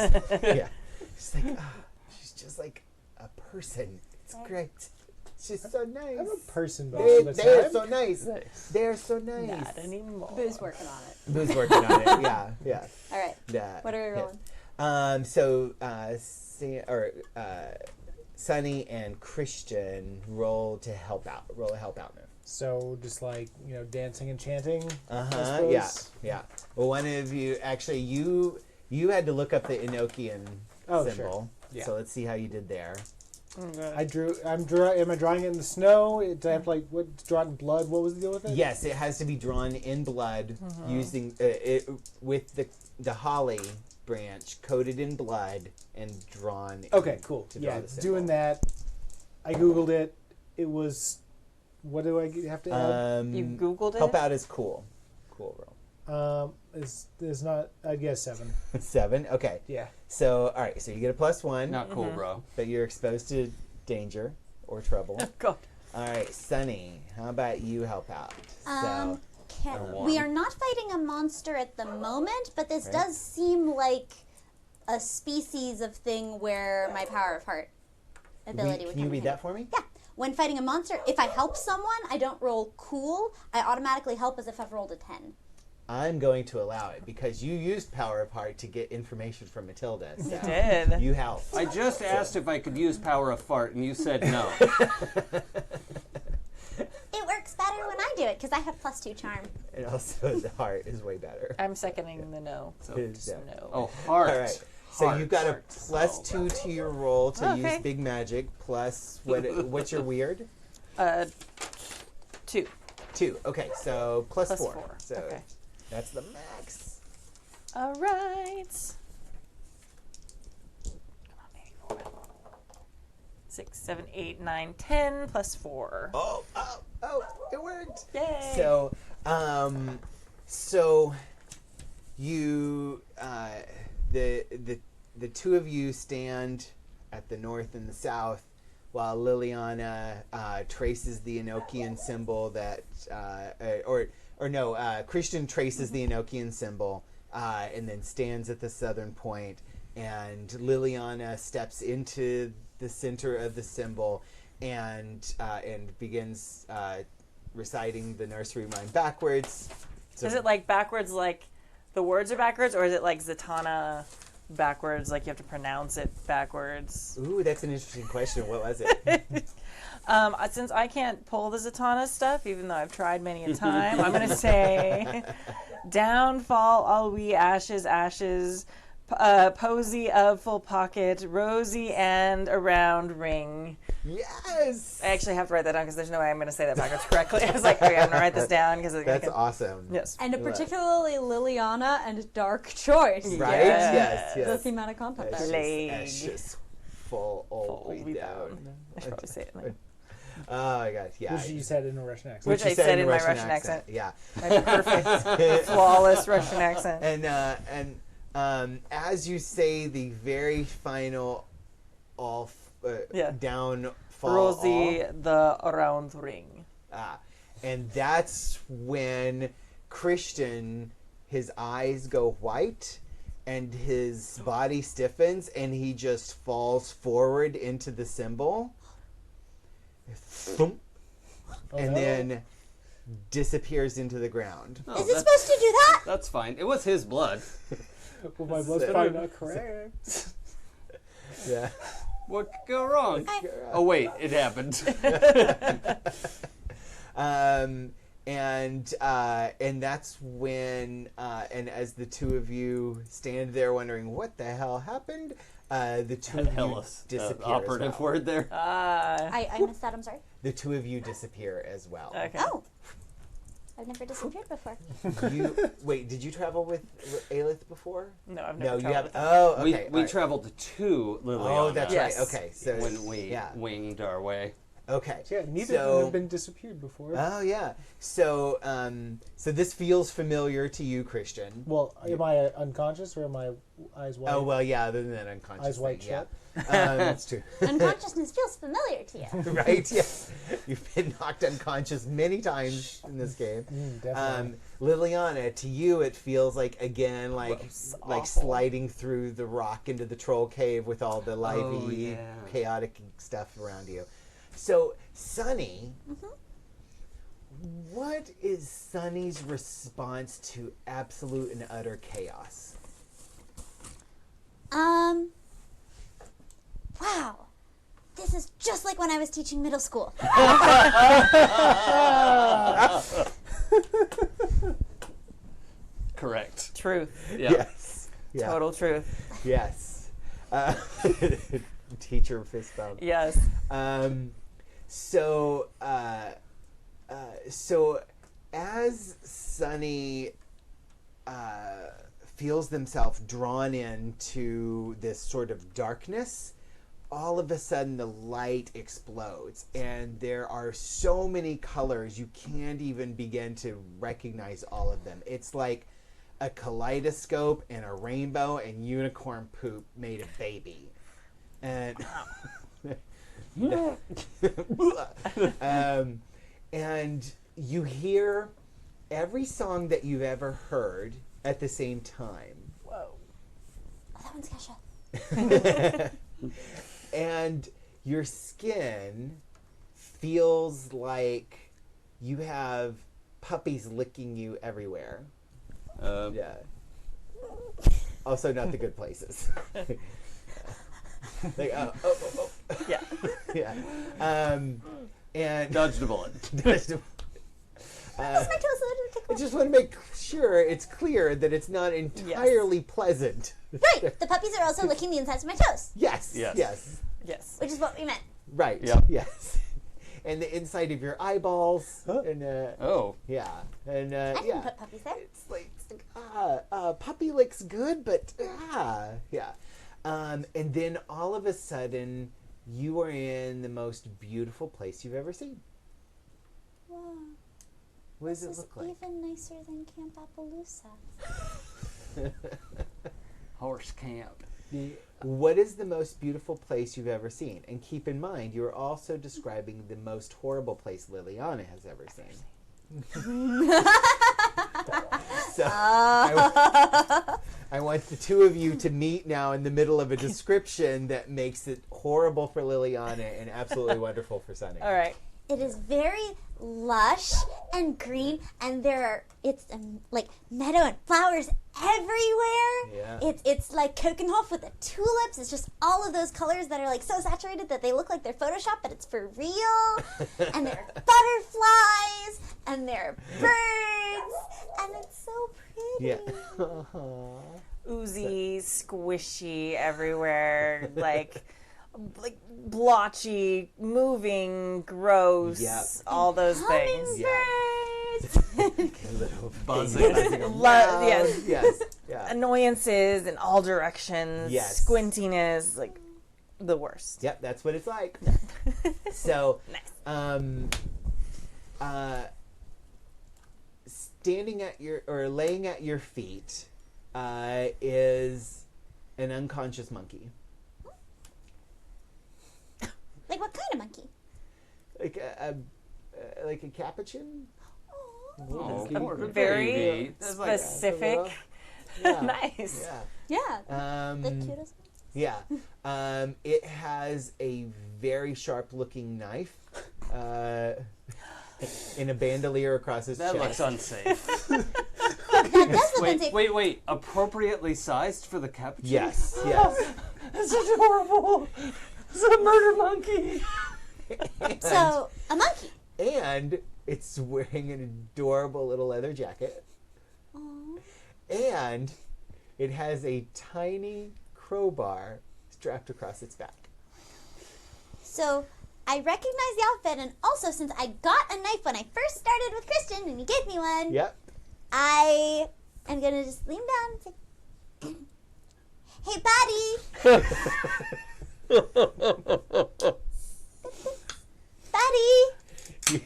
yeah. She's like, she's just like a person. It's great. She's so nice. I'm a person most They, of the they're time. so nice. They're so nice. Not anymore. Boo's working on it. Boo's working on it. Yeah, yeah. All right. Yeah. What are we rolling? So Sunny and Christian roll to help out. Roll a help out move. So just like, dancing and chanting. Uh-huh. Yeah. Yeah. Well, one of you actually you had to look up the Enochian symbol. Sure. Yeah. So let's see how you did there. Am I drawing it in the snow? Do I have to draw it in blood? What was the deal with it? Yes, it has to be drawn in blood using it with the holly branch coated in blood and drawn. Okay, cool. To draw Yeah, the symbol. doing that. I googled it. It was. What do I have to add? You Googled it? Help out is cool. Cool roll. Is not. I guess 7. 7. Okay. Yeah. So all right. So you get a +1. Not cool, bro. But you're exposed to danger or trouble. God. All right, Sunny. How about you help out? We are not fighting a monster at the moment, but this Right. does seem like a species of thing where my power of heart ability would Can you come in read handy. that for me? Yeah. When fighting a monster, if I help someone, I don't roll cool. I automatically help as if I've rolled a 10. I'm going to allow it because you used Power of Heart to get information from Matilda. So You did. You helped. I just asked if I could use power of fart, and you said no. It works better when I do it because I have +2 charm. And also the heart is way better. I'm seconding the no. Yeah. No. Oh, heart. All right. So Heart. you've got a Heart. +2 to your roll to Okay. use big magic. Plus what's your weird? 2. 2. Okay, so plus Plus 4. 4. So Okay. that's the max. All right. Come on, baby. 4. 6, 7, 8, 9, 10 plus 4. Oh, it worked. Yay. So you the two of you stand at the north and the south while Liliana traces the Enochian symbol that Christian traces the Enochian symbol and then stands at the southern point, and Liliana steps into the center of the symbol and begins reciting the nursery rhyme backwards. So Is it like backwards, like the words are backwards, or is it like Zatanna backwards, like you have to pronounce it backwards? Ooh, that's an interesting question. What was it? Since I can't pull the Zatanna stuff, even though I've tried many a time, I'm going to say, down fall all we ashes, ashes, posy of full pocket, rosy and around ring. Yes! I actually have to write that down because there's no way I'm going to say that backwards correctly. I was like, okay, I'm going to write this down because That's awesome. Yes. And a particularly Liliana and dark choice. Right? Yes. Yes, The yes. thematic content there. Plague. Ashes fall all the way down. I should probably say it. Like, Oh my gosh, yeah. Which you said in a Russian accent. Which you I said in my Russian accent. Yeah. my perfect, flawless Russian accent. And as you say the very final down fall Rosy, all, the around ring. and that's when Christian, his eyes go white and his body stiffens and he just falls forward into the symbol. Thump, and then disappears into the ground. No, Is it that's- supposed to do that? That's fine. It was his blood. Well, my blood's probably not correct. Yeah. What could go wrong? Oh wait, it happened. And that's when and as the two of you stand there wondering what the hell happened, the two of you Hellas. disappear Operative as well. word there. I missed that. I'm sorry. The two of you disappear as well. Okay. Oh. I've never disappeared before. Wait, did you travel with Alif before? No, I've No, never you have. traveled with them. Oh, okay. We all right. traveled to Liliana. Oh, that's Yes. right. Okay, so when we yeah. winged our way. Okay. Yeah, neither of them have been disappeared before. Oh yeah. So so this feels familiar to you, Christian. Well, am I unconscious or am I eyes wide? Oh well, yeah. Other than that unconscious. Eyes wide thing, yeah. shut. That's true. Unconsciousness feels familiar to you. Right? Yes. You've been knocked unconscious many times in this game. Definitely. Liliana, to you it feels like again like awful. sliding through the rock into the troll cave with all the lively, Oh, yeah. chaotic stuff around you. So, Sunny, what is Sunny's response to absolute and utter chaos? Wow. This is just like when I was teaching middle school. Correct. Truth. Yeah. Yes. Yeah. Total truth. Yes. Teacher fist bump. Yes. So as Sunny feels themselves drawn into this sort of darkness, all of a sudden the light explodes, and there are so many colors you can't even begin to recognize all of them. It's like a kaleidoscope and a rainbow and unicorn poop made a baby. And and you hear every song that you've ever heard at the same time. Whoa. Oh, that one's Kesha. And your skin feels like you have puppies licking you everywhere. Yeah. Also not the good places. Like, oh. Yeah. Yeah. And Dodged a bullet. My toes a little tickle. I just want to make sure it's clear that it's not entirely pleasant. Right. The puppies are also licking the insides of my toes, Yes. Yes. Yes. Yes. which is what we meant. Right. Yep. Yes. And the inside of your eyeballs. Huh? And Oh. yeah. And I didn't yeah. put puppies there. It's like puppy licks good, but yeah. And then all of a sudden, you are in the most beautiful place you've ever seen. Wow. What does This it is look like? even nicer than Camp Appaloosa. Horse camp. What is the most beautiful place you've ever seen? And keep in mind, you're also describing the most horrible place Liliana has ever seen. So I want the two of you to meet now in the middle of a description that makes it horrible for Liliana and absolutely wonderful for Sunny. All right. It is very lush and green, and it's like meadow and flowers everywhere. Yeah. It's like Kokenhof with the tulips. It's just all of those colors that are like so saturated that they look like they're Photoshopped, but it's for real. And there are butterflies, and there are birds, and it's so pretty. Yeah. Oozy, squishy everywhere, like blotchy, moving, gross, Yep. all those things. Little Buzzing. around. Yes. Yes. Yeah. Annoyances in all directions. Yes. Squintiness, like the worst. Yep, that's what it's like. So, standing at your or laying at your feet is an unconscious monkey, Like what kind of monkey? like a capuchin. Oh, Monkey. poor Very baby. That's like specific. Yeah. Nice. Yeah, Yeah. the cutest one. Yeah. It has a very sharp-looking knife in a bandolier across his That chest. looks unsafe. That does look unsafe. Wait. Appropriately sized for the capuchin? Yes. Yes. This is horrible. It's a murder monkey. So, a monkey. And it's wearing an adorable little leather jacket. Aww. And it has a tiny crowbar strapped across its back. So, I recognize the outfit, and also since I got a knife when I first started with Kristen, and you gave me one, Yep. I am going to just lean down and say, hey, buddy! Buddy!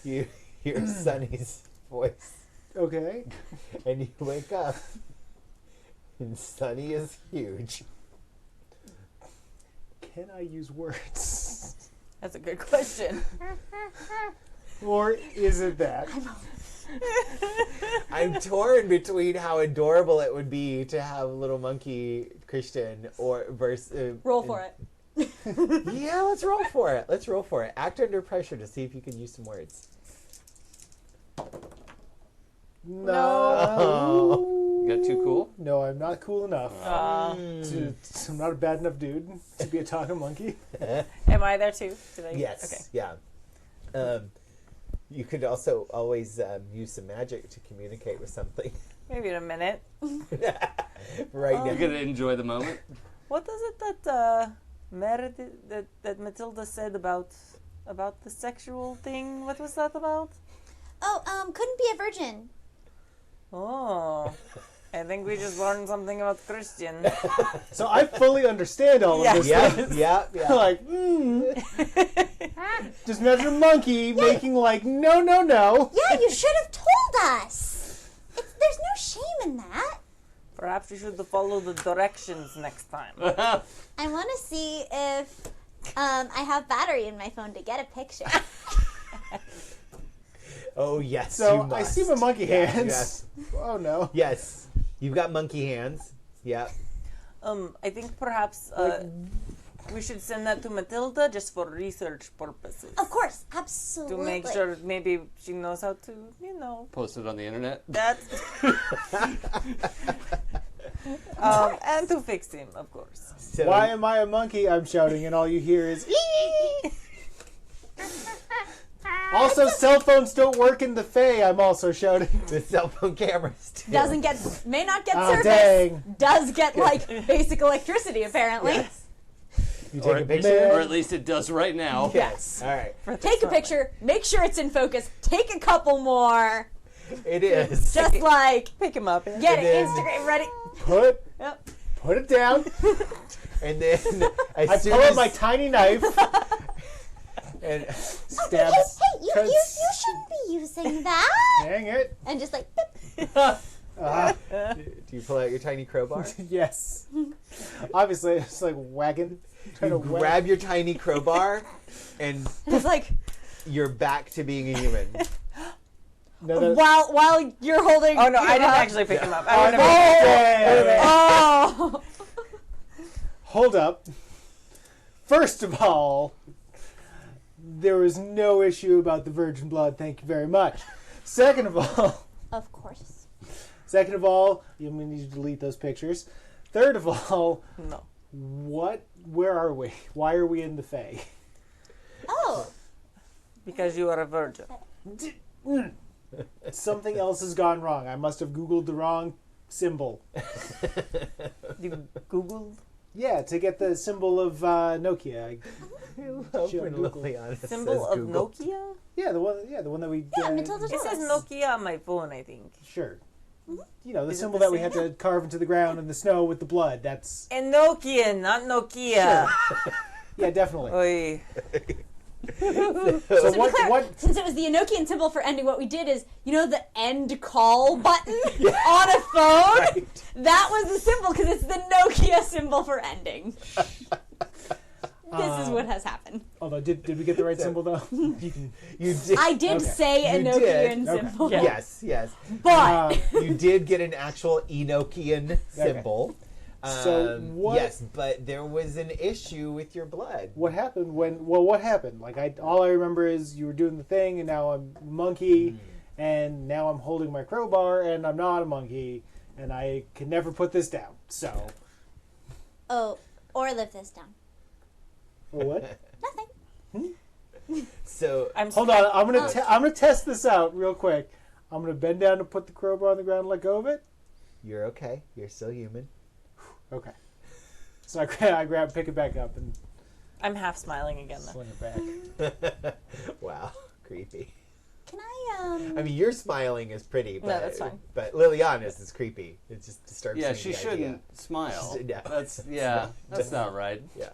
You hear Sunny's voice, Okay. and you wake up, and Sunny is huge. Can I use words? That's a good question. Or is it that? I'm torn between how adorable it would be to have little monkey Christian or versus. Roll for it. Yeah, let's roll for it. Let's roll for it. Act under pressure to see if you can use some words. No. You got too cool? No, I'm not cool enough. I'm not a bad enough dude to be a talking monkey. Am I there too? Did I? Yes. Okay. Yeah. You could also always use some magic to communicate with something. Maybe in a minute. Right You're now. gonna enjoy the moment. What is it that Matilda said about the sexual thing? What was that about? Oh, couldn't be a virgin. Oh, I think we just learned something about Christian. So I fully understand all of this. Yeah. Like, just imagine a monkey making like, no. Yeah, you should have told us. There's no shame in that. Perhaps we should follow the directions next time. I want to see if I have battery in my phone to get a picture. Oh, yes, So you I must. see my monkey hands. Yes. Oh no. Yes. You've got monkey hands. Yeah. I think perhaps we should send that to Matilda just for research purposes. Of course, To absolutely. make sure maybe she knows how to, Post it on the internet. that. And to fix him, of course. So, Why am I a monkey? I'm shouting, and all you hear is. Also, cell phones don't work in the Fae. I'm also shouting. the cell phone cameras, too. May not get Oh, service. dang. Does get like basic electricity apparently. You Or, take a picture. or at least it does right now. Yes. All right. Take a picture. Make sure it's in focus. Take a couple more. It is. Just like Pick him up. Yeah. get It it is. Instagram ready. Put Yep. it down. And then as I soon pull as out my tiny knife. and Stab. Hey, you shouldn't be using that. Dang it. And just like, beep. do you pull out your tiny crowbar? Yes. Obviously, it's like wagging. Trying You to wag. grab your tiny crowbar, and It's like you're back to being a human. No, that- while you're holding. Oh no, I him didn't up. actually pick him up. Oh, I would have dang. Oh. Hold up. First of all, there was no issue about the virgin blood. Thank you very much. Second of all, Of course. you may need to delete those pictures. Third of all, No. where are we? Why are we in the Fae? Oh, Because you are a virgin. Something else has gone wrong. I must have Googled the wrong symbol. You Googled Yeah, to get the symbol of Nokia. Open Liliana symbol says of Google. Nokia? Yeah, the one that we. yeah, Matilda It told says us. Nokia on my phone, I think. Sure. You know, the Is it symbol the that we same? had to carve into the ground in the snow with the blood. That's And Nokia, not Nokia. yeah, definitely. Oy. So To be clear, since it was the Enochian symbol for ending, what we did is, the end call button on a phone? Right. That was the symbol because it's the Nokia symbol for ending. This is what has happened. Although, did we get the right symbol though? You did. I did Okay. say You Enochian did. Okay. symbol. Yes. But You did get an actual Enochian symbol. So what- Yes, but there was an issue with your blood. What happened when? Well, what happened? Like, all I remember is you were doing the thing, and now I'm a monkey, and now I'm holding my crowbar, and I'm not a monkey, and I can never put this down. So, Oh, or lift this down. what? Nothing. So Hold on, I'm gonna test this out real quick. I'm gonna bend down to put the crowbar on the ground and let go of it. you're okay. You're still human. Okay. So I pick it back up and I'm half smiling again though. sling it back. Wow, creepy. Can I, I mean, your smiling is pretty, but that's fine. But Liliana's is creepy. It just disturbs Yeah, me. she the shouldn't idea. smile. Yeah. That's not right. Yeah.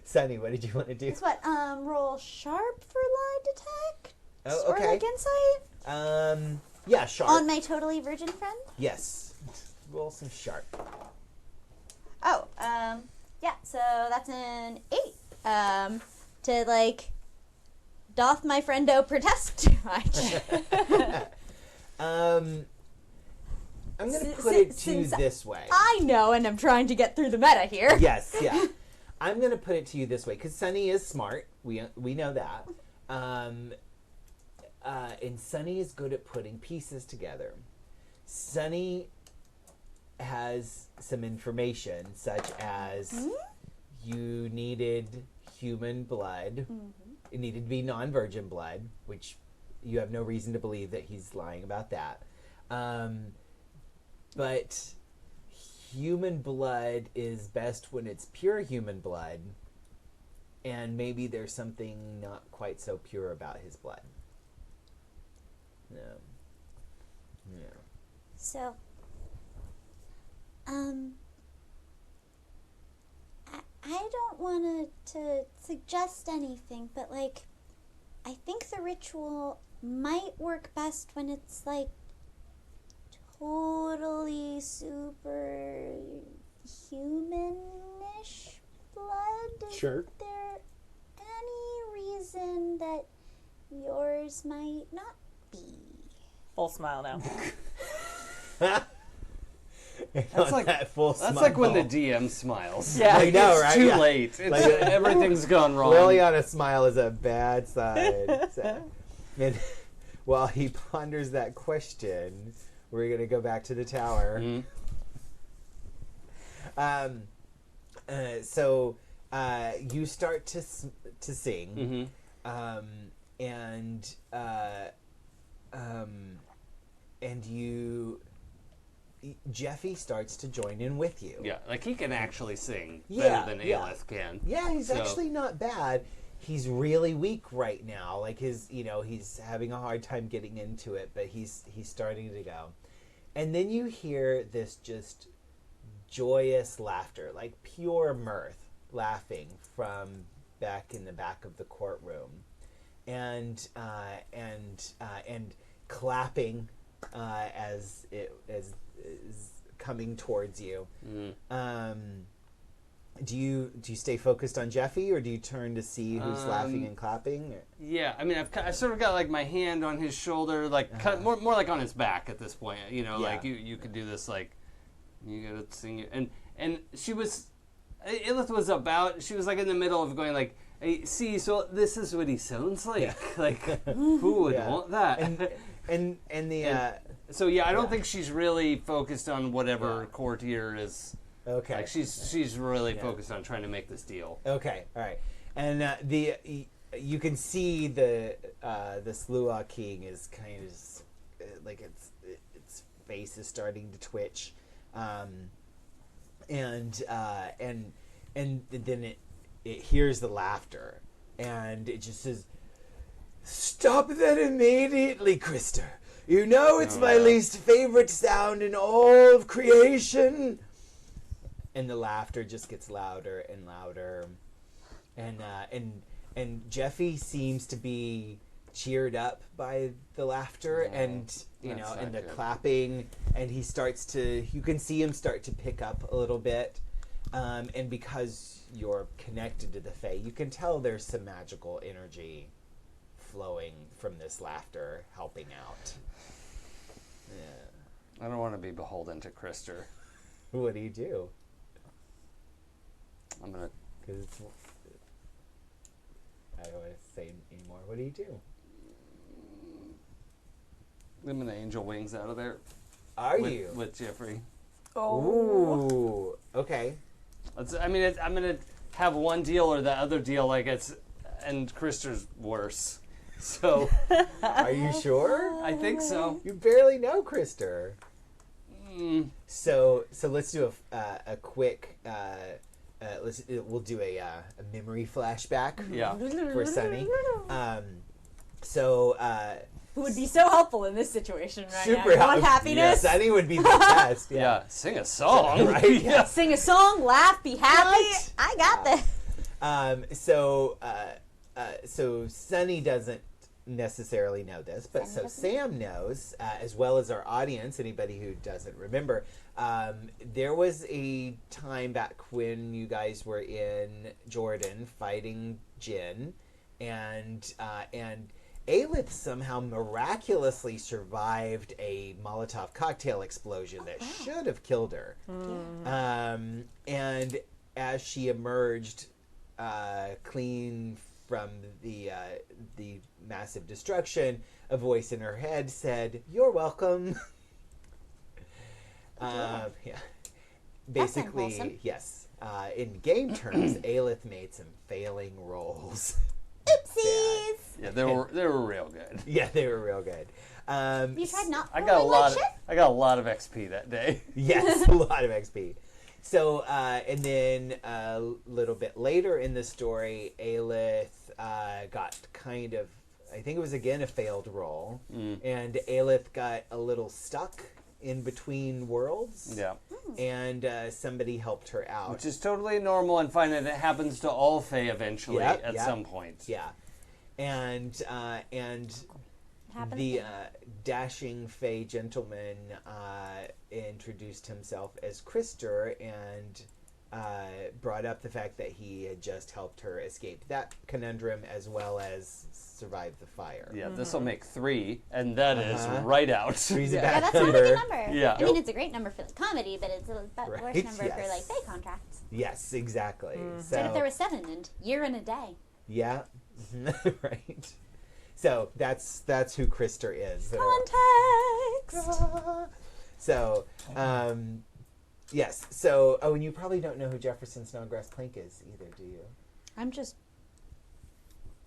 Sunny, what did you want to do? guess what, roll sharp for lie detect? Oh, Or okay. like insight? Yeah, sharp. On my totally virgin friend? Yes. Roll some sharp. Oh, yeah, so that's an 8. To, like, doth my friendo protest too much? I'm gonna S- put it to you since this way. I know, and I'm trying to get through the meta here. Yes, yeah. I'm gonna put it to you this way because Sunny is smart. We know that. And Sunny is good at putting pieces together. Sunny has some information, such as you needed human blood. It needed to be non-virgin blood, which you have no reason to believe that he's lying about that. But human blood is best when it's pure human blood, and maybe there's something not quite so pure about his blood. Yeah. So, I don't want to suggest anything, but like, I think the ritual might work best when it's like totally super humanish blood. Sure. Is there any reason that yours might not be? Full smile now. That's like that full That's smile. like when the DM smiles. Yeah. I know, It's right? too Yeah. late. It's, Like, everything's gone wrong. Liliana's smile is a bad sign. And while he ponders that question, we're going to go back to the tower. So you start to sing, and you, Jeffy starts to join in with you. Yeah, like he can actually sing Yeah, better than yeah. Alif can. Yeah, he's So- actually not bad. He's really weak right now. Like he's having a hard time getting into it, but he's starting to go. And then you hear this just joyous laughter, like pure mirth, laughing from back in the back of the courtroom, and clapping as it is coming towards you. Do you stay focused on Jeffy, or do you turn to see who's laughing and clapping? Yeah, I mean, I've sort of got like my hand on his shoulder, like kind of more like on his back at this point. You know, Yeah. like you could do this, like you gotta sing it, and she was, Alith was about, she was like in the middle of going like, hey, see, so this is what he sounds like. Yeah. Like who would Yeah. want that? And the So yeah, I don't Yeah. think she's really focused on whatever Yeah. courtier is. okay. Like she's really focused on trying to make this deal. Okay, all right, and you can see the Sluagh King is kind of like its face is starting to twitch, and then it hears the laughter, and it just says, "Stop that immediately, Krister. You know it's my least favorite sound in all of creation." And the laughter just gets louder and louder, and Jeffy seems to be cheered up by the laughter and and the good. clapping, and he starts to. You can see him start to pick up a little bit, and because you're connected to the Fae, you can tell there's some magical energy flowing from this laughter, helping out. Yeah. I don't want to be beholden to Krister. What do you do? I'm gonna. Because I don't want to say anymore. What do you do? I'm gonna angel wings out of there. Are with, you? with Jeffrey? Ooh. Okay. I'm gonna have one deal or the other deal like it's, and Krister's worse. So Are you sure? I think so. You barely know Krister. Mm, So let's do a quick. We'll do a memory flashback yeah. for Sunny. Who would be so helpful in this situation right now? Super You want helpful. happiness? Sunny would be the best. Yeah. Sing a song. Right? Yeah. Sing a song, laugh, be happy. Right. I got this. So Sunny doesn't necessarily know this, but so Sam knows, as well as our audience, anybody who doesn't remember, there was a time back when you guys were in Jordan fighting Jinn, and Alith somehow miraculously survived a Molotov cocktail explosion that should have killed her. And as she emerged clean from the massive destruction, a voice in her head said, "You're welcome." Yeah. That's Basically, unwholesome. yes. In game terms, Alif made some failing rolls. Oopsies. Yeah, they were real good. Yeah, they were real good. You tried not I got a rolling like lot of shit? I got a lot of XP that day. Yes, a lot of XP. So, and then a little bit later in the story, Alith got kind of, I think it was again a failed roll, and Alith got a little stuck in between worlds. Yeah. And somebody helped her out. Which is totally normal and fine, and it happens to all Fae eventually Yep, at yep. some point. Yeah, and Happened the again. dashing Fey gentleman introduced himself as Krister and brought up the fact that he had just helped her escape that conundrum as well as survive the fire. Yeah, this will make 3, and that is Uh-huh. right out. Three's a Yeah, bad that's not a number. good number. Yeah. I mean, it's a great number for the comedy, but it's a worse Right, number for yes. like Fae contracts. Yes, exactly. So, But if there was 7 and year and a day. yeah, right. So that's who Krister is. Context. So, yes. So, and you probably don't know who Jefferson Snodgrass Plank is either, do you? I'm just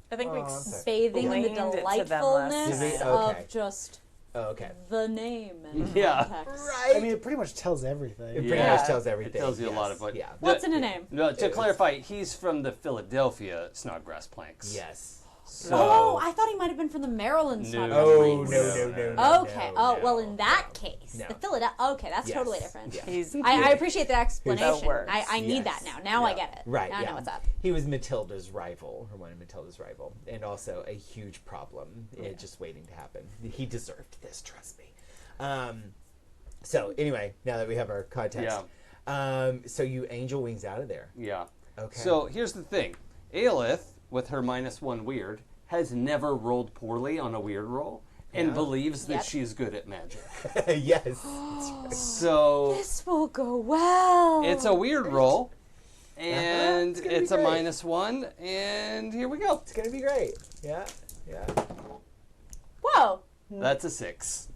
I think we Oh, I'm sorry. bathing in the explained it to them last delightfulness time. Okay. of just Oh, okay. the name and Yeah. context. Right. I mean, it pretty much tells everything. it pretty Yeah. much tells everything. It tells you a lot yes, of what. Yeah. What's in a name? No, to clarify, he's from the Philadelphia Snodgrass Planks. Yes. So, Oh, I thought he might have been from the Maryland No. Snodgrass Oh, Planks. no. Okay. no, Oh, well, no, in that no. case, No. the Philadelphia. Okay, that's Yes. totally different. Yeah. He's I appreciate the explanation. words. I need Yes. that now. Now I Yeah. get it. Right. Now I yeah. know what's up. He was Matilda's rival, or one of Matilda's rival, and also a huge problem. Just waiting to happen. He deserved this. Trust me. So anyway, now that we have our context, so you angel wings out of there. yeah. Okay. So here's the thing: Alith, with her -1 weird, has never rolled poorly on a weird roll, and Yeah. believes that Yep. she's good at magic. yes. So This will go well. it's a weird roll, and It's gonna be it's a great. -1, and here we go. It's gonna be great. Yeah. Yeah. Whoa. That's a 6.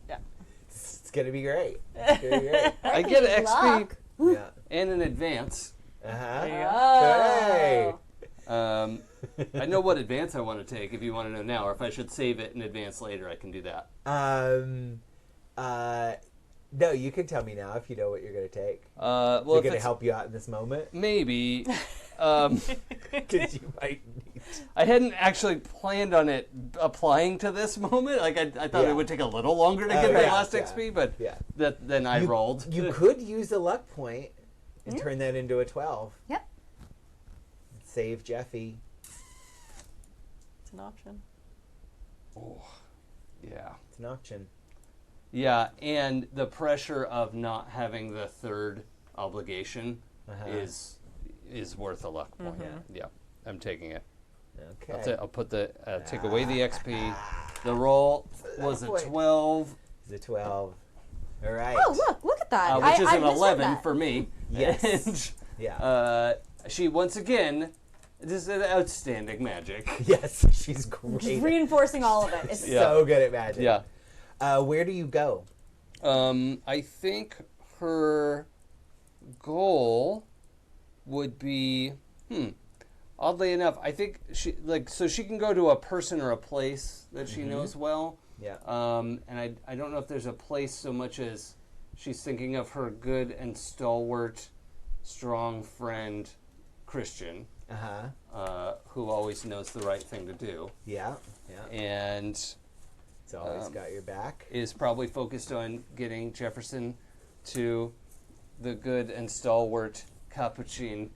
It's gonna be great. It's gonna be great. I get Good XP luck. Yeah. and an advance. Uh-huh. Oh. I know what advance I want to take if you want to know now, or if I should save it in advance later, I can do that. No, you can tell me now if you know what you're gonna take. Well, They're if gonna it's, help you out in this moment maybe. because you might need. I hadn't actually planned on it applying to this moment. Like I thought Yeah. it would take a little longer to Oh, get that yeah, last yeah, XP, but yeah. then I rolled. You could use a luck point and turn that into a 12. Yep. Save Jeffy. It's an option. Yeah. It's an option. Yeah, and the pressure of not having the third obligation is worth a luck point. Yeah, I'm taking it. Okay. I'll put the take away the XP. The roll was a point. 12, It's a 12. All right. Oh, look at that. which is I an misread 11 that. for me. Yes. And, Yeah. she once again, this is an outstanding magic. Yes, she's great. Just reinforcing all of it. It's Yeah. So good at magic. Yeah. Where do you go? I think her goal would be, oddly enough, I think so she can go to a person or a place that she knows well. Yeah. And I don't know if there's a place so much as she's thinking of her good and stalwart, strong friend, Christian, who always knows the right thing to do. Yeah. Yeah. And It's always got your back. is probably focused on getting Jefferson to the good and stalwart Capuchin.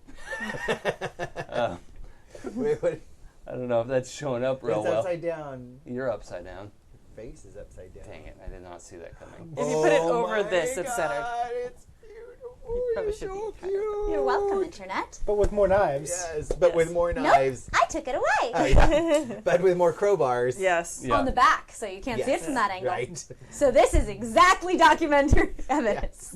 Wait, what? I don't know if that's showing up real It's well. upside down. You're upside down. Your face is upside down. Dang it, I did not see that coming. If you put it Oh over my this, it's centered. God, it's beautiful. probably You're should so be cute. You're welcome, Internet. But with more knives. Yes, but with more Nope, knives. I took it away. Oh, yeah. But with more crowbars. Yes. Yeah. on the back, so you can't see it Yes, from that angle. Right. So this is exactly documentary evidence.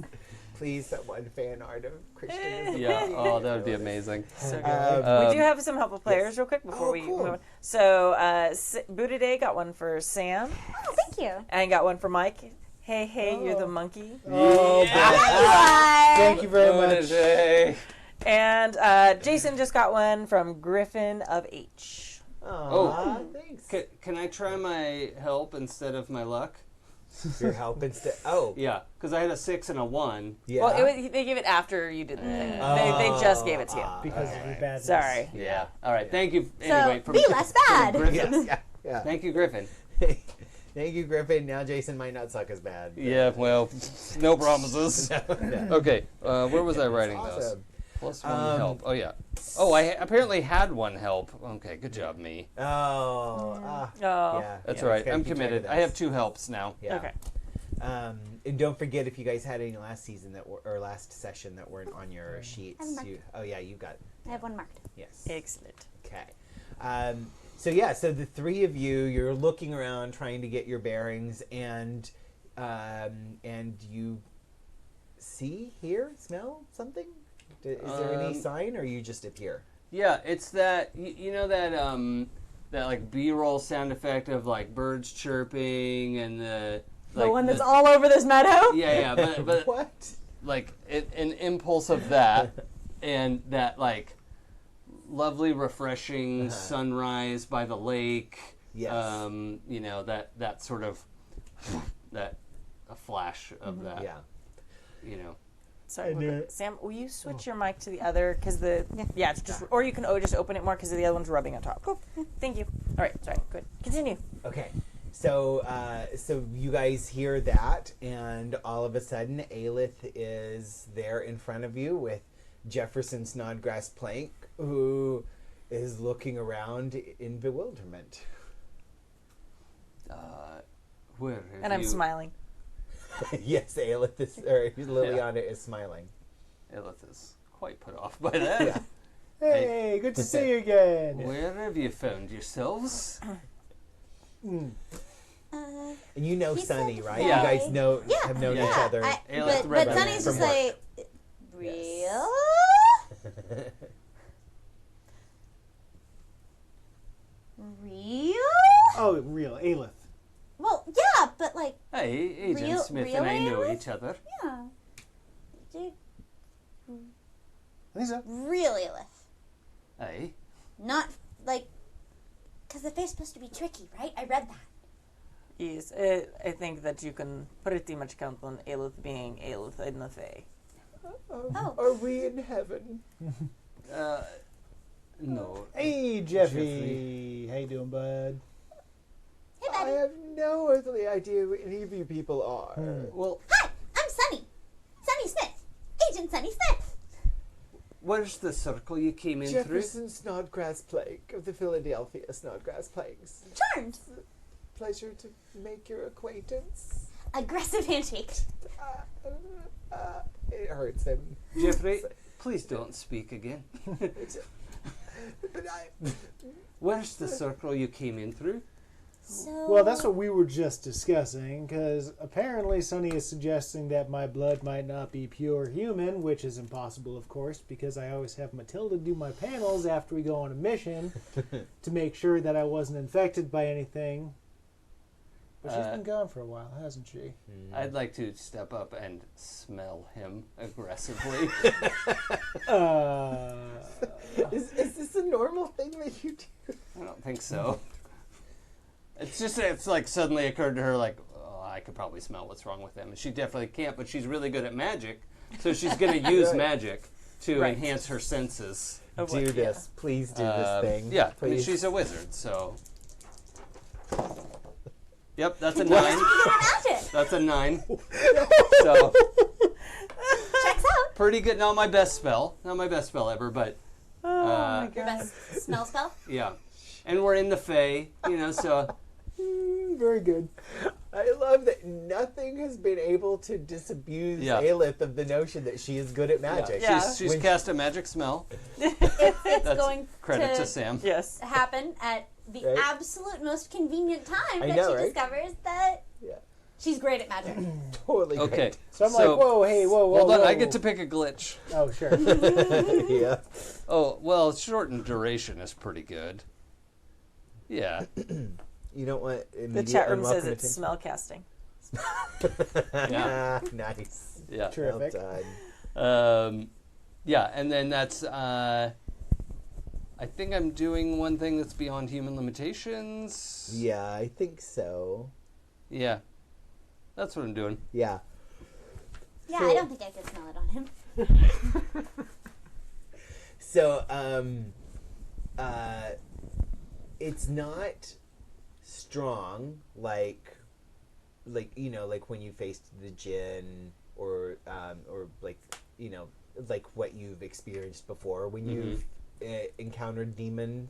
Please, someone fan art of Christian. Yeah, oh, that would be amazing. So good. Um, We do have some helpful players real quick before we cool. move on. So Buddha Day got one for Sam Oh, thank you. and got one for Mike. Hey, you're the monkey. Oh, Bye. thank you very much. Protege. And Jason just got one from Griffin of H. Aw, thanks. Can I try my help instead of my luck? Your help instead. Oh, Yeah, because I had a 6 and a 1. yeah. Well, they gave it after you did the thing. They just gave it to you. Because of your badness. Sorry. Yeah. All right. Thank you. So Anyway, be less bad. Griffin. Yeah. Thank you, Griffin. Thank you, Griffin. Now Jason might not suck as bad. Yeah. Well, no promises. No. Okay. Where was I writing those? Awesome. Plus 1 help. Oh yeah. Oh, I apparently had 1 help. Okay. Good job, me. Oh. Oh. Yeah. That's yeah, all right. gotta I'm keep track committed. of I this. have 2 helps now. Yeah. Okay. And don't forget if you guys had any last season or last session that weren't on your sheets. I'm marked. You got. I have 1 marked. Yes. Excellent. Okay. So the 3 of you, you're looking around trying to get your bearings, and you see, hear, smell something. Is there any sign, or you just appear? Yeah, it's that you know that that like B-roll sound effect of like birds chirping and the one that's all over this meadow? yeah, but What? like an impulse of that and that like lovely refreshing sunrise by the lake. Yes. You know that sort of that a flash of that. Yeah. You know. Sorry, I knew it. Sam. Will you switch your mic to the other? Because it's just, or you can just open it more because the other one's rubbing on top. Cool. Thank you. All right. Sorry. Good. Continue. Okay. So you guys hear that, and all of a sudden, Alif is there in front of you with Jefferson Snodgrass Plank, who is looking around in bewilderment. Where have And I'm you- smiling. Yes, Alif is, or Liliana is smiling. Elith is quite put off by that. Hey, good to see you again. Where have you found yourselves? And you know He Sunny, said right? Yeah. You guys have known Yeah. each other. Alif But Redmond Sunny's from just work. like, real? Real? Oh, real. Alif. Well, yeah, but like, Hey, Agent Real- Smith real and I know Alif? each other. yeah. Dude, I think so. real Alif. Hey, Not like, because the face's supposed to be tricky, right? I read that. Yes, I think that you can pretty much count on Alith being Alith in the Fae. Oh. Are we in heaven? no. Hey, Jeffy. How you doing, bud? Hey, I buddy. have no earthly idea who any of you people are. Well, Hi, I'm Sunny. Sunny Smith. Agent Sunny Smith. where's the circle you came in Jefferson Snodgrass Plank of the Philadelphia Snodgrass Planks. Charmed. Pleasure to make your acquaintance. Aggressive handshake. It hurts him. through? Jeffrey, please don't speak again. But Where's the circle you came in through? So. Well, that's what we were just discussing, because apparently Sonny is suggesting that my blood might not be pure human, which is impossible, of course, because I always have Matilda do my panels after we go on a mission to make sure that I wasn't infected by anything. But she's been gone for a while, hasn't she? I'd like to step up and smell him aggressively. is this a normal thing that you do? I don't think so. It's like suddenly occurred to her like, oh, I could probably smell what's wrong with him. And she definitely can't, but she's really good at magic. So she's going to use Right. magic to Right. enhance her senses. Do this. Please do this thing. Yeah, I mean, Please. she's a wizard, so. Yep, that's a Good 9. at magic. That's a 9. So, Checks out. pretty good. Not my best spell. Not my best spell ever, but Your best smell spell. yeah. And we're in the Fae, so. Very good. I love that nothing has been able to disabuse Yeah. Alith of the notion that she is good at magic. Yeah. She's When cast a magic smell. It's That's going credit to to Sam. Yes. happen at the Right. absolute most convenient time I that know, she right? discovers that Yeah. she's great at magic. Totally Okay. great. So I'm like, whoa, hey, whoa. Hold on, whoa. I get to pick a glitch. Oh, sure. Yeah. Oh, well, shortened duration is pretty good. Yeah. You don't want The immediate chat room unwelcome says it's attention? smell casting. Yeah. Nice. Yeah. Terrific. Well done. Yeah, and then that's. I think I'm doing one thing that's beyond human limitations. Yeah, I think so. Yeah. That's what I'm doing. Yeah. Yeah, So- I don't think I could smell it on him. So, it's not strong like when you faced the djinn or like like what you've experienced before when you've encountered demon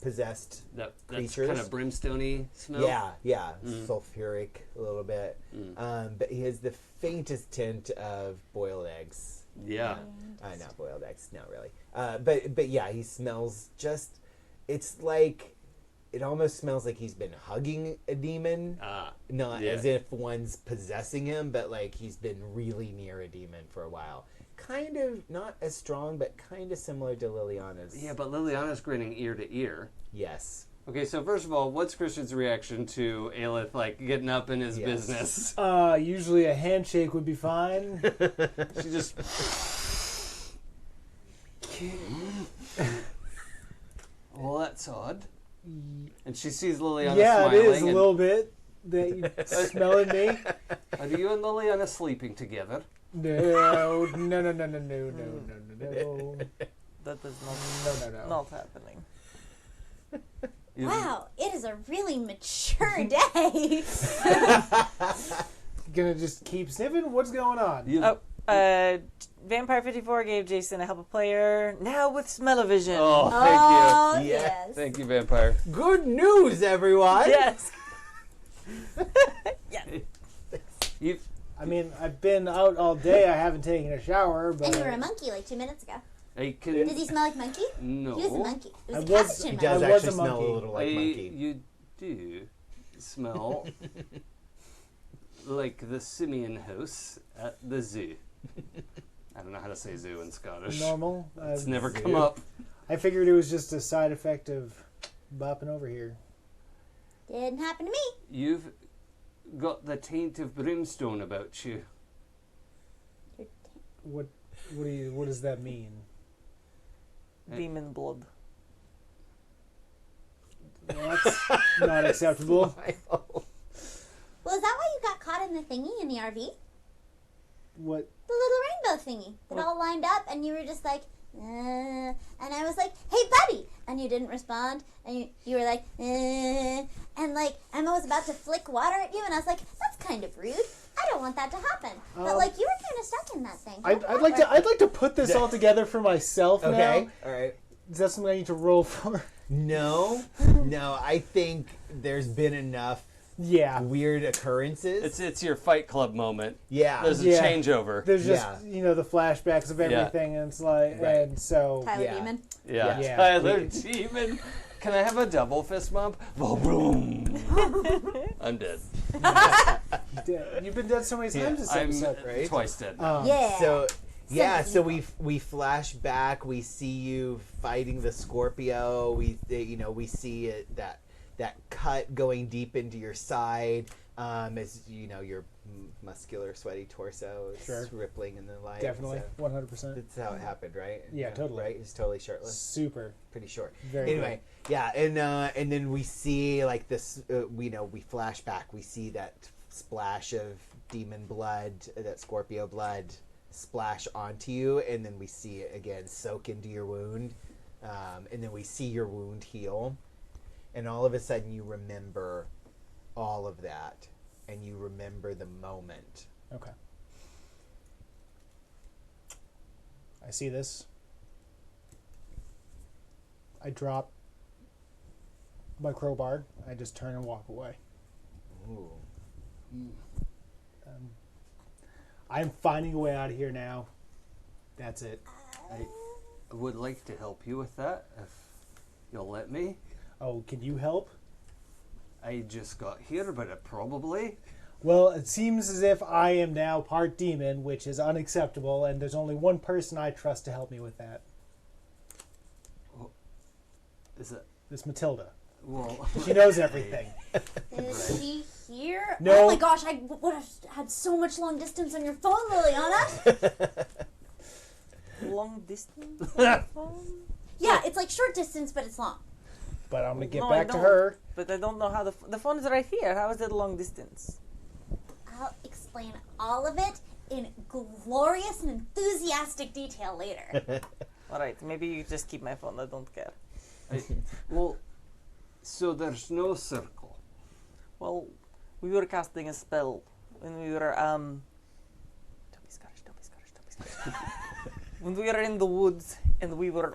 possessed That's creatures. kind of brimstone-y smell. Yeah, sulfuric a little bit. But he has the faintest tint of boiled eggs. Yeah. Not boiled eggs, not really. But yeah, he smells just. It's like it almost smells like he's been hugging a demon, not as if one's possessing him, but like he's been really near a demon for a while. Kind of not as strong, but kind of similar to Liliana's. Yeah, but Liliana's grinning ear to ear. Yes. Okay, so first of all, what's Christian's reaction to Alif like getting up in his Yes. business? Usually a handshake would be fine. She just. Well, that's odd. And she sees Liliana Yeah, smiling. it is a and- little bit. That you smelling me? Are you and Liliana sleeping together? No. That does No. not happening. Wow, it is a really mature day. Gonna just keep sniffing? What's going on? Vampire 54 gave Jason a help a player now with smell-o-vision. Oh, Oh, thank you. yes. Thank you, Vampire. Good news, everyone. Yes. Yeah. You've, I mean, I've been out all day. I haven't taken a shower, but And you were a monkey like 2 minutes ago. I can. Does he smell like monkey? No. He was a monkey. It was I a was- capuchin He monkey. does I was actually a smell a monkey. little like monkey. You do smell like the simian house at the zoo. I don't know how to say zoo in Scottish. normal. It's never come up. I figured it was just a side effect of bopping over here. Didn't happen to me. You've got the taint of brimstone about you. What does that mean? Demon blood. That's not acceptable. Well, is that why you got caught in the thingy in the RV? What? The little rainbow thingy that all lined up, and you were just like, and I was like, hey, buddy, and you didn't respond, and you were like, and like Emma was about to flick water at you, and I was like, that's kind of rude. I don't want that to happen. But like you were kind of stuck in that thing. I'd like to put this all together for myself Okay. now. All right. Is that something I need to roll for? No. I think there's been enough Yeah. weird occurrences. It's your Fight Club moment. Yeah. There's a Yeah. changeover. There's just Yeah. the flashbacks of everything, and it's like, Right. and so Tyler Yeah. Demon. Yeah. Yeah. Tyler Demon. Can I have a double fist bump? Boom. I'm dead. you've been dead so many times this I'm episode. right? twice dead. Yeah. So yeah, so evil. we flash back. We see you fighting the Scorpio. We see it, that cut going deep into your side. As your muscular, sweaty torso is Sure. rippling in the light. Definitely, So 100%. that's how it happened, right? Yeah, totally. Right, he's totally shirtless, Super. pretty short. Very Anyway, yeah, and then we see like this. We flash back. We see that splash of demon blood, that Scorpio blood, splash onto you, and then we see it again soak into your wound, and then we see your wound heal, and all of a sudden you remember all of that, and you remember the moment. Okay. I see this. I drop my crowbar. I just turn and walk away. Ooh. I'm finding a way out of here now. That's it. I would like to help you with that if you'll let me. Oh, can you help? I just got here, but probably. Well, it seems as if I am now part demon, which is unacceptable, and there's only one person I trust to help me with that. Is it? It's Matilda. Well, She knows everything. Is she here? No. Oh my gosh, I would have had so much long distance on your phone, Liliana. Long distance? Yeah, it's like short distance, but it's long. But I'm gonna get No, I back to don't. her. But I don't know how the phone is right here. How is it long distance? I'll explain all of it in glorious and enthusiastic detail later. All right, maybe you just keep my phone. I don't care. Well, so there's no circle. Well, we were casting a spell when we were Don't be Scottish. When we were in the woods and we were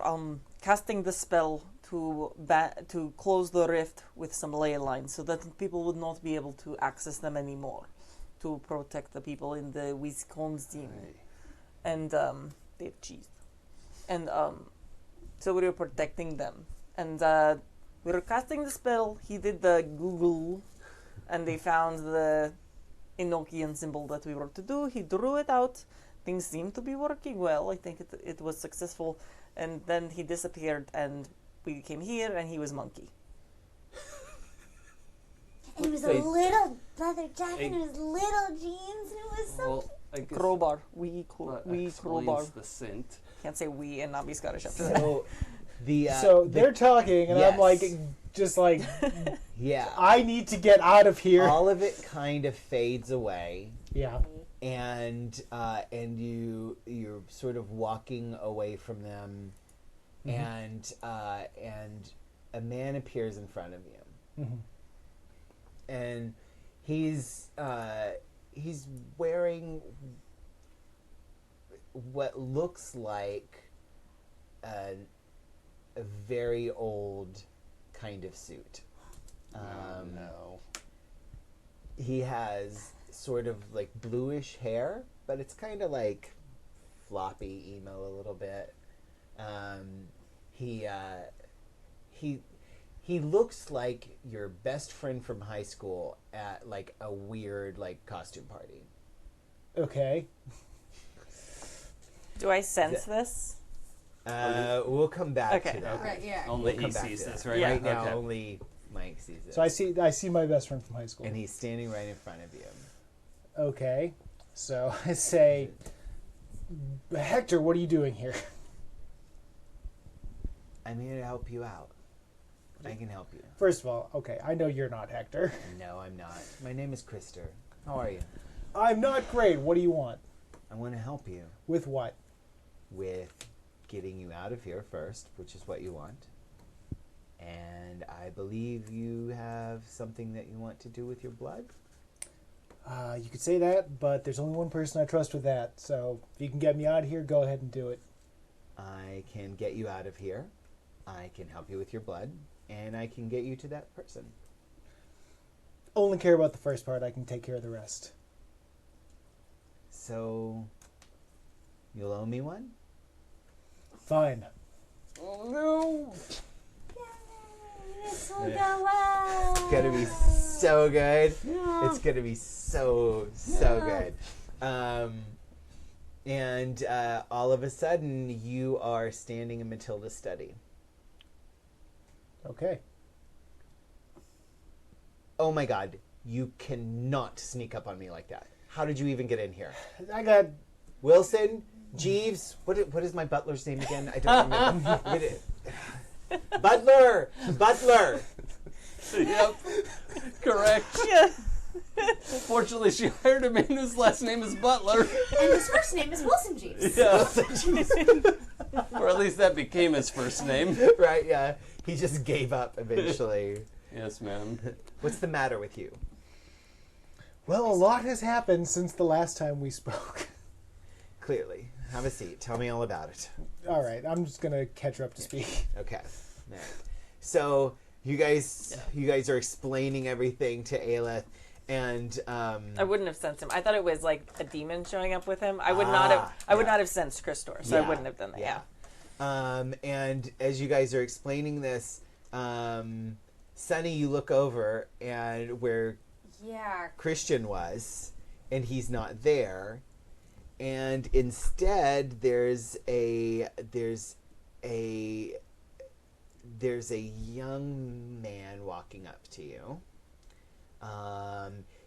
casting the spell to close the rift with some ley lines so that people would not be able to access them anymore, to protect the people in the Wisconsin. And they have cheese. And so we were protecting them. And we were casting the spell. He did the Google, and they found the Enochian symbol that we were to do. He drew it out. Things seemed to be working well. I think it was successful. And then he disappeared, and we came here, and he was monkey. And he was a little leather jacket and his little jeans, and it was so Well, I guess Crowbar. that We explains crowbar. the scent. Can't say we and not be Scottish after that. So the So they're talking, and I'm yes. like, just like, yeah, I need to get out of here. all of it kind of fades away. Yeah. And you're sort of walking away from them, and a man appears in front of you, and he's wearing what looks like a very old kind of suit. No. He has sort of like bluish hair, but it's kind of like floppy emo a little bit. He looks like your best friend from high school at like a weird like costume party. Okay. Do I sense this? We'll come back Okay. to that. Right, yeah. Only We'll come he back sees to this, that. right? Yeah. Right now, Okay. only Mike sees it. So I see my best friend from high school. and he's standing right in front of you. Okay. So I say, Hector, what are you doing here? I'm here to help you out. I can help you. First of all, okay, I know you're not Hector. No, I'm not. My name is Krister. How are you? I'm not great. What do you want? I want to help you With what? with getting you out of here first, which is what you want. And I believe you have something that you want to do with your blood. You could say that, but there's only one person I trust with that. So if you can get me out of here, go ahead and do it. I can get you out of here. I can help you with your blood. And I can get you to that person. Only care about the first part. I can take care of the rest. So, you'll owe me one? Fine. Oh no! This will go well. It's gonna be so good. It's gonna be so good. And all of a sudden, you are standing in Matilda's study. Okay. Oh my God! You cannot sneak up on me like that. How did you even get in here? I got. Wilson, Jeeves. What is my butler's name again? I don't remember. Butler. Yep. Correct. Yeah. Fortunately, she hired a man whose last name is Butler. And his first name is Wilson Jeeves. Yeah. Or at least that became his first name. Right? Yeah. He just gave up eventually. Yes, ma'am. What's the matter with you? Well, a lot has happened since the last time we spoke. Clearly. Have a seat. Tell me all about it. All right, I'm just gonna catch her up to speed. Okay. All right. So you guys are explaining everything to Aelith, and I wouldn't have sensed him. I thought it was like a demon showing up with him. I would not have sensed Christor, so I Yeah. wouldn't have done that. Yeah. And as you guys are explaining this, Sunny, you look over and where Yeah. Christian was, and he's not there, and instead there's a young man walking up to you,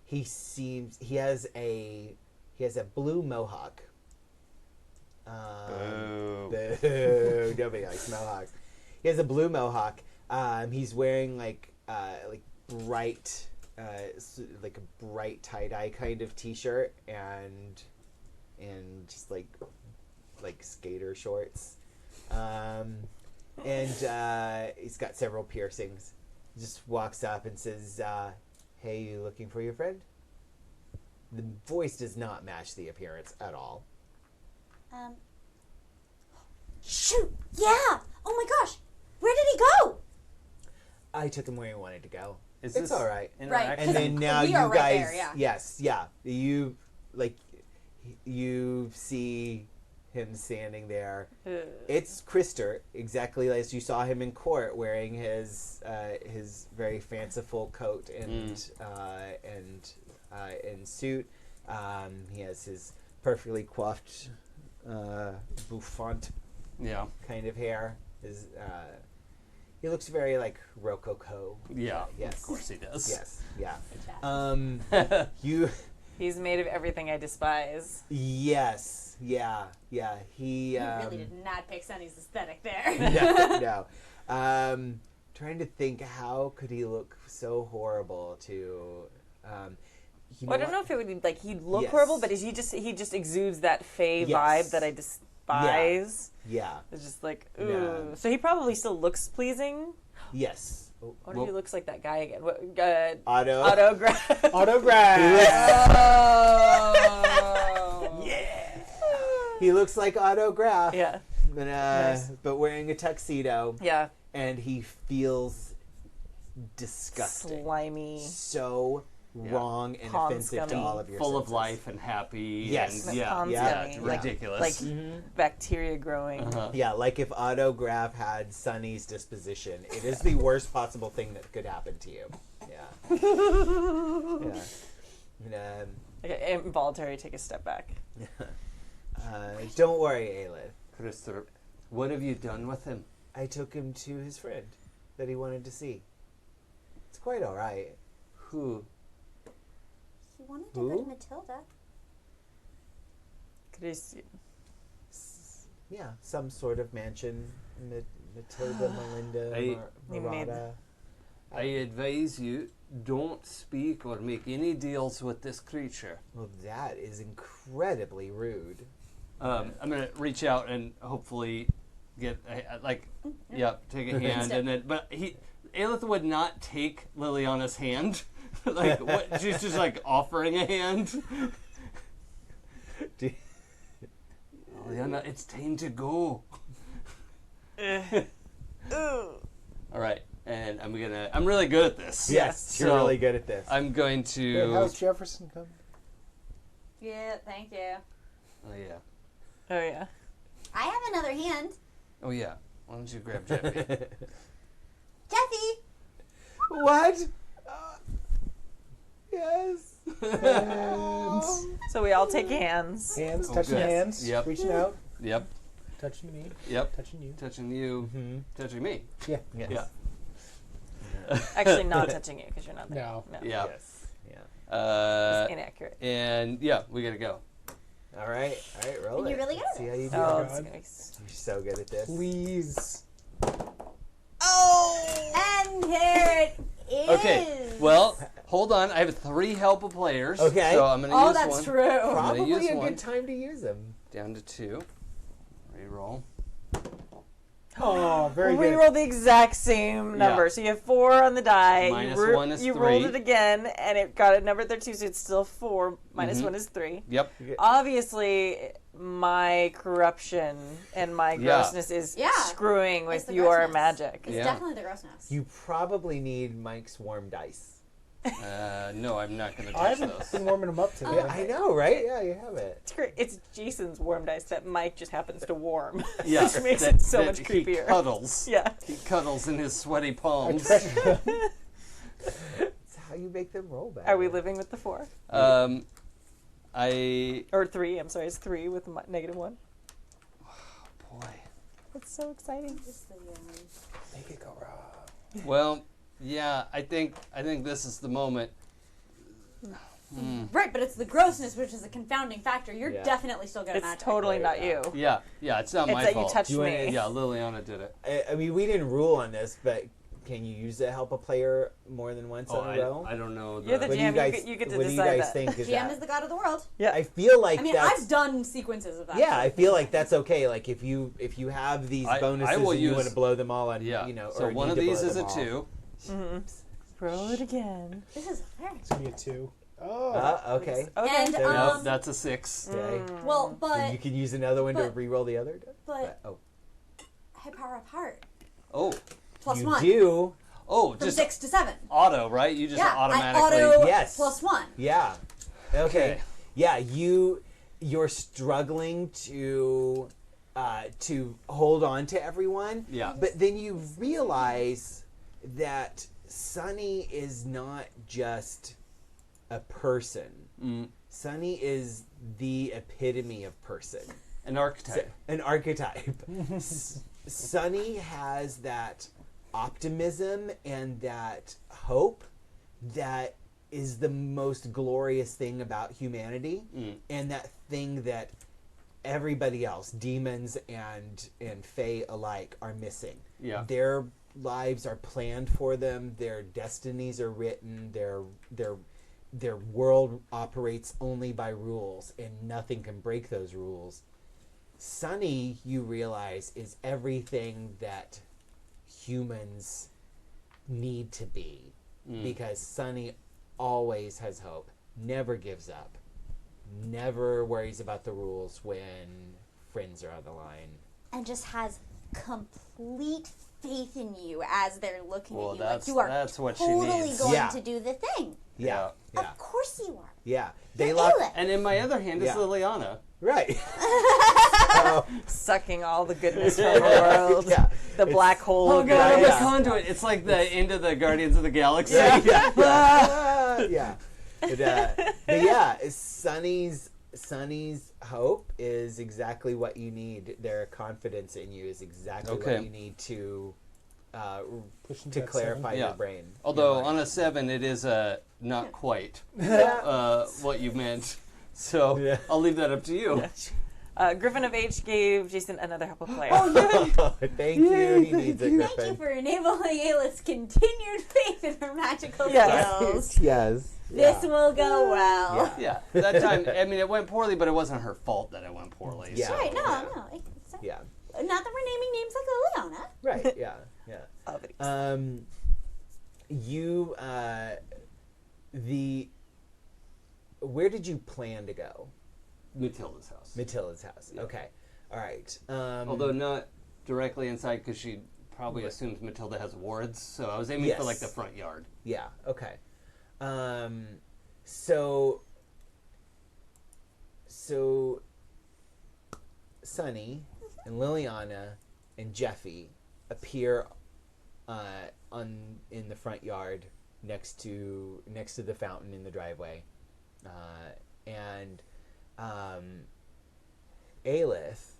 He has a blue mohawk. Boo. Nobody likes mohawks. He has a blue mohawk. He's wearing like bright, like a bright tie-dye kind of t-shirt and just like skater shorts. And he's got several piercings. He just walks up and says, "Hey, you looking for your friend?" The voice does not match the appearance at all. Shoot! Yeah! Oh my gosh! Where did he go? I took him where he wanted to go. Is It's this all right. Right. And then now we you are right guys, there, yeah. yes, yeah, you see him standing there. It's Krister, exactly as you saw him in court, wearing his very fanciful coat and suit. He has his perfectly coiffed bouffant Yeah. kind of hair. He looks very like Rococo. Yeah. Yes. Of course he does. Yes. Yeah. You. He's made of everything I despise. Yes. Yeah. He. You really did not pick Sunny's aesthetic there. No. Trying to think, how could he look so horrible to? Well, I don't know if it would be like he'd look Yes. horrible, but he just exudes that fae Yes. vibe that I despise. Yeah. It's just like, ooh. No. So he probably still looks pleasing. Yes. Oh, What if he looks like that guy again? What, Otto. Autograph. Autograph. Oh. Yeah. He looks like Autograph. Yeah. But, Nice. but wearing a tuxedo. Yeah. And he feels disgusting. Slimy. So wrong and Pond offensive to scummy. all of your Full of senses. life and happy. Yes. And, yeah. Pond Yeah. scummy. Ridiculous. Like Mm-hmm. bacteria growing. Uh-huh. Yeah, like if Autograph had Sunny's disposition, it is the worst possible thing that could happen to you. Yeah. Yeah. And, Like, involuntary take a step back. don't worry, Alif. Krister, what have you done with him? I took him to his friend that he wanted to see. It's quite all right. Who? He wanted to go Who? to Matilda. Could you see? Yeah, some sort of mansion. Matilda, Melinda, You made- Marada. I advise you, don't speak or make any deals with this creature. Well, that is incredibly rude. I'm gonna reach out and hopefully get take a hand, and then Alith would not take Liliana's hand. Like what? She's just like offering a hand. Liliana, it's time to go. All right, and I'm really good at this. Yes, you're So really good at this. I'm going Hey, to. how's Jefferson coming? Yeah, thank you. Oh yeah. Oh yeah. I have another hand. Oh yeah. Why don't you grab Jeffy? Jeffy! What? Yes. So we all take hands. Hands, Oh, touching good. hands, Yep. reaching out, Yep. touching me, Yep. touching you. Touching you. Mm-hmm. Touching me. Yeah. Yes. Yeah. Actually, not touching you because you're not there. No. Yeah. Yes. Yeah. It's inaccurate. And yeah, we gotta go. All right, roll And it. you're really good Let's at see how this. you do. Oh, God. it's gonna be. You're so good at this. Please. And here it is. Okay. Well, hold on. I have 3 help of players. Okay. So I'm gonna Oh, use that's one. true. I'm gonna Probably use a one. good time to use them. Down to 2. Reroll. Oh, very We good. rolled the exact same number. Yeah. So you have 4 on the die. Minus you 1 is you 3. rolled it again, and it got a number there too, so it's still 4. Minus Mhm. 1 is 3. Yep. Obviously, my corruption and my Yeah. grossness is Yeah. screwing It's with the your grossness. magic. It's Yeah. definitely the grossness. You probably need Mike's warm dice. No, I'm not gonna I touch haven't those. been warming them up today. Yeah, I know, right? Yeah, you have it. It's great. It's Jason's warm dice that Mike just happens to warm. Yeah. Which makes that- it so that much He creepier. cuddles. Yeah. He cuddles in his sweaty I palms. treasure them. It's how you make them roll better. Are we living with the 4? I Or 3, I'm sorry, it's 3 with negative 1. boy. That's so exciting. Make it go wrong. Well, yeah, I think this is the moment. Right, but it's the grossness which is a confounding factor. You're Yeah. definitely still good at It's magic. totally not you. Yeah, it's not It's my that fault. you touched Do you wanna- me. Yeah, Liliana did it. I mean, we didn't rule on this, but can you use it to help a player more than once in a row? I don't know. You're the What do GM, you guys, you get to what do you decide guys that. think is GM that? is the god of the world. I feel like I mean, that's... I've done sequences of that. Yeah, I feel like that's okay. Like if you have these I bonuses will and you use- want to blow them all on, Yeah. you know, So or one need of to these blow is a them all. 2. Roll it again. This is very. It's gonna be a 2. Oh. Okay. Okay. And There we Nope, um, that's a 6. Okay. well, And but you can use another one to but- re-roll the other. but Oh, high power of heart Oh, plus you 1 do. oh, from just 6 to 7. auto, right? You just Yeah, automatically. I auto Yes. plus 1. Yeah. Okay. Okay. Yeah, you're struggling to hold on to everyone. Yeah. But then you realize that Sunny is not just a person. Sunny is the epitome of person. An archetype. An archetype. Sunny has that optimism and that hope that is the most glorious thing about humanity, and that thing that everybody else, demons and fae alike, are missing. Yeah. Their lives are planned for them. Their destinies are written. Their world operates only by rules, and nothing can break those rules. Sunny, you realize, is everything that humans need to be, because Sunny always has hope, never gives up, never worries about the rules when friends are on the line. And just has complete faith in you as they're looking Well, at you. that's- Like you are that's what she totally needs. going Yeah. to do the thing. Yeah, yeah, Of course you are. yeah. They You're lock Alif. And in my other hand is Yeah. Liliana. right. Sucking all the goodness from the world. Yeah. The black hole. Oh of god, I'm a goodness. conduit. It's like the end of the Guardians of the Galaxy. Yeah. But yeah, Sunny's hope is exactly what you need. Their confidence in you is exactly Okay. what you need to Push into to that clarify 7. Yeah. your brain. Although your on mind. a 7, it is not quite Yeah. what you meant. So Yeah. I'll leave that up to you. Griffin of H gave Jason another helpful player. Thank you. He needs it, Thank you Griffin. for enabling Alif's continued faith in her magical Yes. skills. Yes. This will go well. Yeah, that time, I mean, it went poorly, but it wasn't her fault that it went poorly. Yeah. So. Right, no, Yeah. no. It's not, Yeah. not that we're naming names like Liliana. Right. Yeah. Yeah. Obvious. You where did you plan to go? Matilda's house. Matilda's house. Yeah. Okay. All right. Although not directly inside because she probably assumes Matilda has wards. So I was aiming for like the Yes. front yard. Yeah. Okay. So Sunny and Liliana and Jeffy appear in the front yard next to the fountain in the driveway, and Alif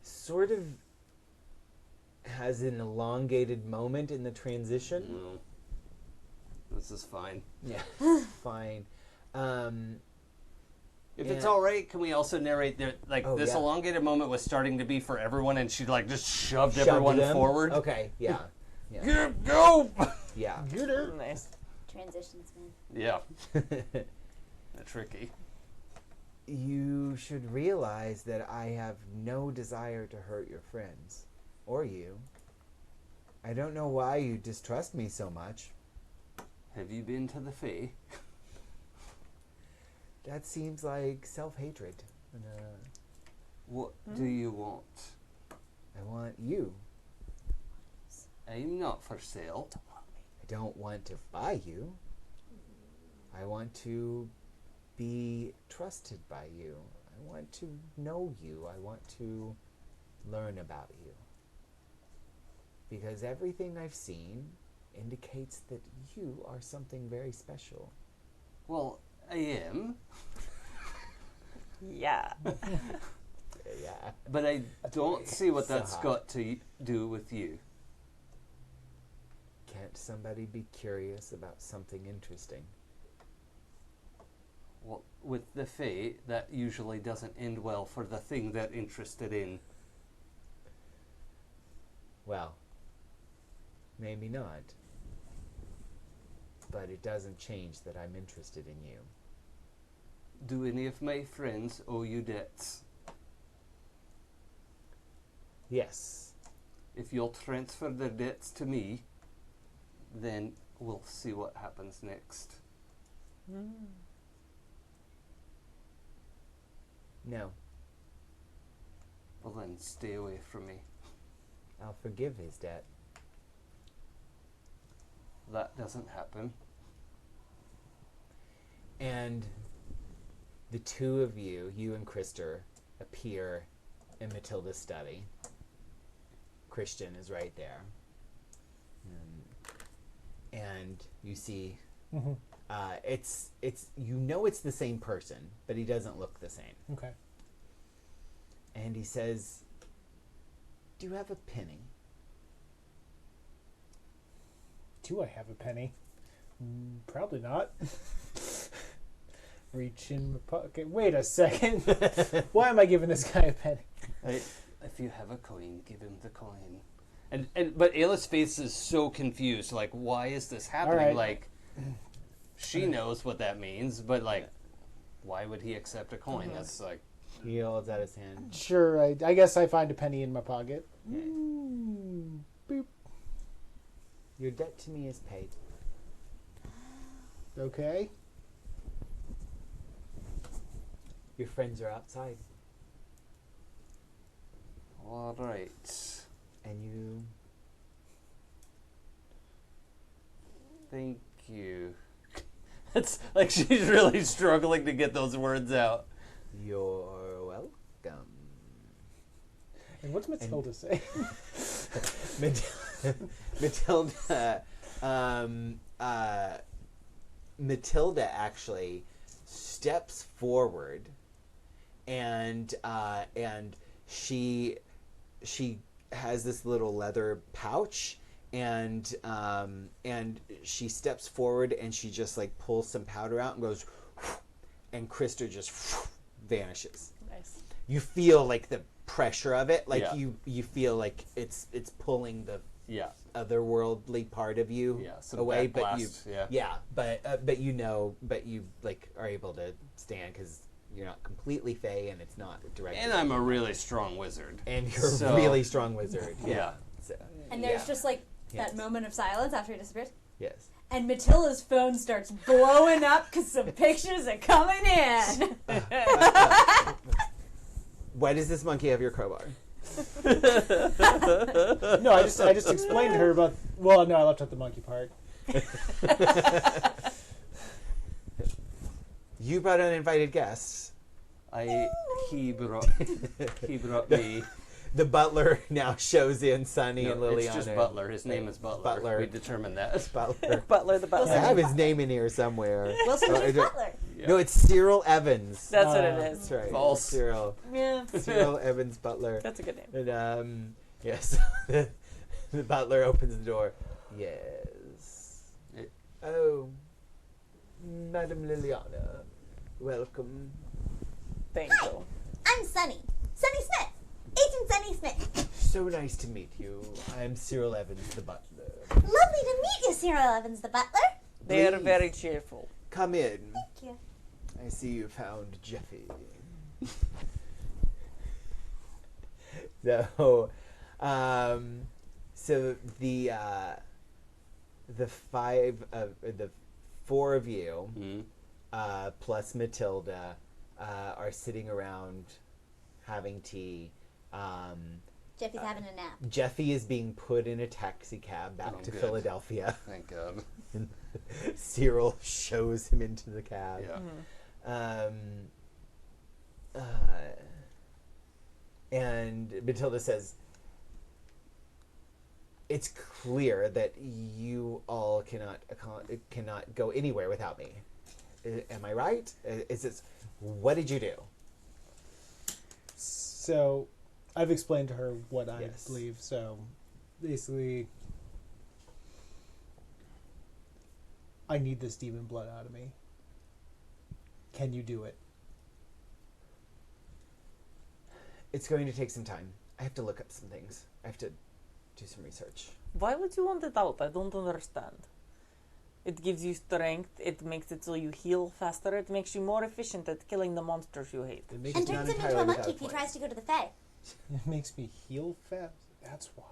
sort of has an elongated moment in the transition. No. This is fine. Yeah, fine. If it's Yeah. all right, can we also narrate there? Like Oh, this yeah. elongated moment was starting to be for everyone, and she like just shoved Shoved everyone them? forward. Okay, yeah. Go! Yeah. Nice. Transitions, man. Yeah, tricky. You should realize that I have no desire to hurt your friends. Or you. I don't know why you distrust me so much. Have you been to the Fae? That seems like self-hatred. And, What do you want? I want you. I'm not for sale. I don't want to buy you. I want to be trusted by you. I want to know you. I want to learn about you. Because everything I've seen indicates that you are something very special. Well, I am, Yeah. Yeah. but I don't see what that's So hot. got to do with you. Can Can't somebody be curious about something interesting? Well, with the Fae, that usually doesn't end well for the thing they're interested in. Well, maybe not. But it doesn't change that I'm interested in you. Do any of my friends owe you debts? Yes. If you'll transfer their debts to me, then we'll see what happens next. No. Well then, stay away from me. I'll forgive his debt. That doesn't happen. And the two of you, you and Krister, appear in Matilda's study. Christian is right there. And you see, it's you know it's the same person, but he doesn't look the same. Okay. And he says, "Do you have a penny?" Do I have a penny? Probably not. Reach in my pocket. Wait a second. Why am I giving this guy a penny? If you have a coin, give him the coin. But Ayla's face is so confused. Like, why is this happening? All right. Like, she knows what that means, but like, why would he accept a coin? That's like, He holds out his hand. Sure, I guess I find a penny in my pocket. Okay. Boop. Your debt to me is paid. Okay. Your friends are outside. all right. And you... Thank you. It's like she's really struggling to get those words out. You're welcome. And what's Matilda say? Matilda, Matilda actually steps forward, and she has this little leather pouch, and she steps forward and she just like pulls some powder out and goes, and Krister just vanishes. Nice. You feel like the pressure of it, like Yeah. you feel like it's pulling the Yeah. otherworldly part of you Yeah, some away, back but you blast, yeah. but you like are able to stand because you're not completely fey and it's not directly. And I'm a really strong wizard. And you're So- a really strong wizard. Yeah. So, And there's yeah. just like Yes. that moment of silence after he disappears. Yes. And Matilda's phone starts blowing up because some pictures are coming in. Why does this monkey have your crowbar? No, I just explained to her about. Well, no, I left out the monkey part. You brought uninvited guests. He brought me. The butler now shows in Sunny No, and Liliana. it's just Butler. His name is Butler. Butler. We determined that. Butler. Butler the Butler. I have his name in here somewhere. Wilson Oh, James I don't- Butler. Yeah. No, it's Cyril Evans. That's what it That's is. right. False. Cyril. Yeah, Cyril Evans Butler. that's a good name. And yes, the butler opens the door. Yes. Oh, Madam Liliana, welcome. Thank you. I'm Sunny. Sunny Smith. Agent Sunny Smith. So nice to meet you. I'm Cyril Evans, the butler. Lovely to meet you, Cyril Evans, the butler. They are Please. very cheerful. Come in. Thank you. I see you found Jeffy. So, so the four of you, Mhm. plus Matilda, are sitting around having tea. Jeffy's having a nap. Jeffy is being put in a taxi cab back Oh, to good. Philadelphia. Thank God. Cyril shows him into the cab. Yeah. And Matilda says, "It's clear that you all cannot go anywhere without me. Am I right? Is this? What did you do?" So, I've explained to her what I Yes. believe. So, basically, I need this demon blood out of me. Can you do it? It's going to take some time. I have to look up some things. I have to do some research. Why would you want it out? I don't understand. It gives you strength. It makes it so you heal faster. It makes you more efficient at killing the monsters you hate. It makes, And It's not turns him into entirely a without monkey if he point. tries to go to the Fae. it makes me heal fast. That's why.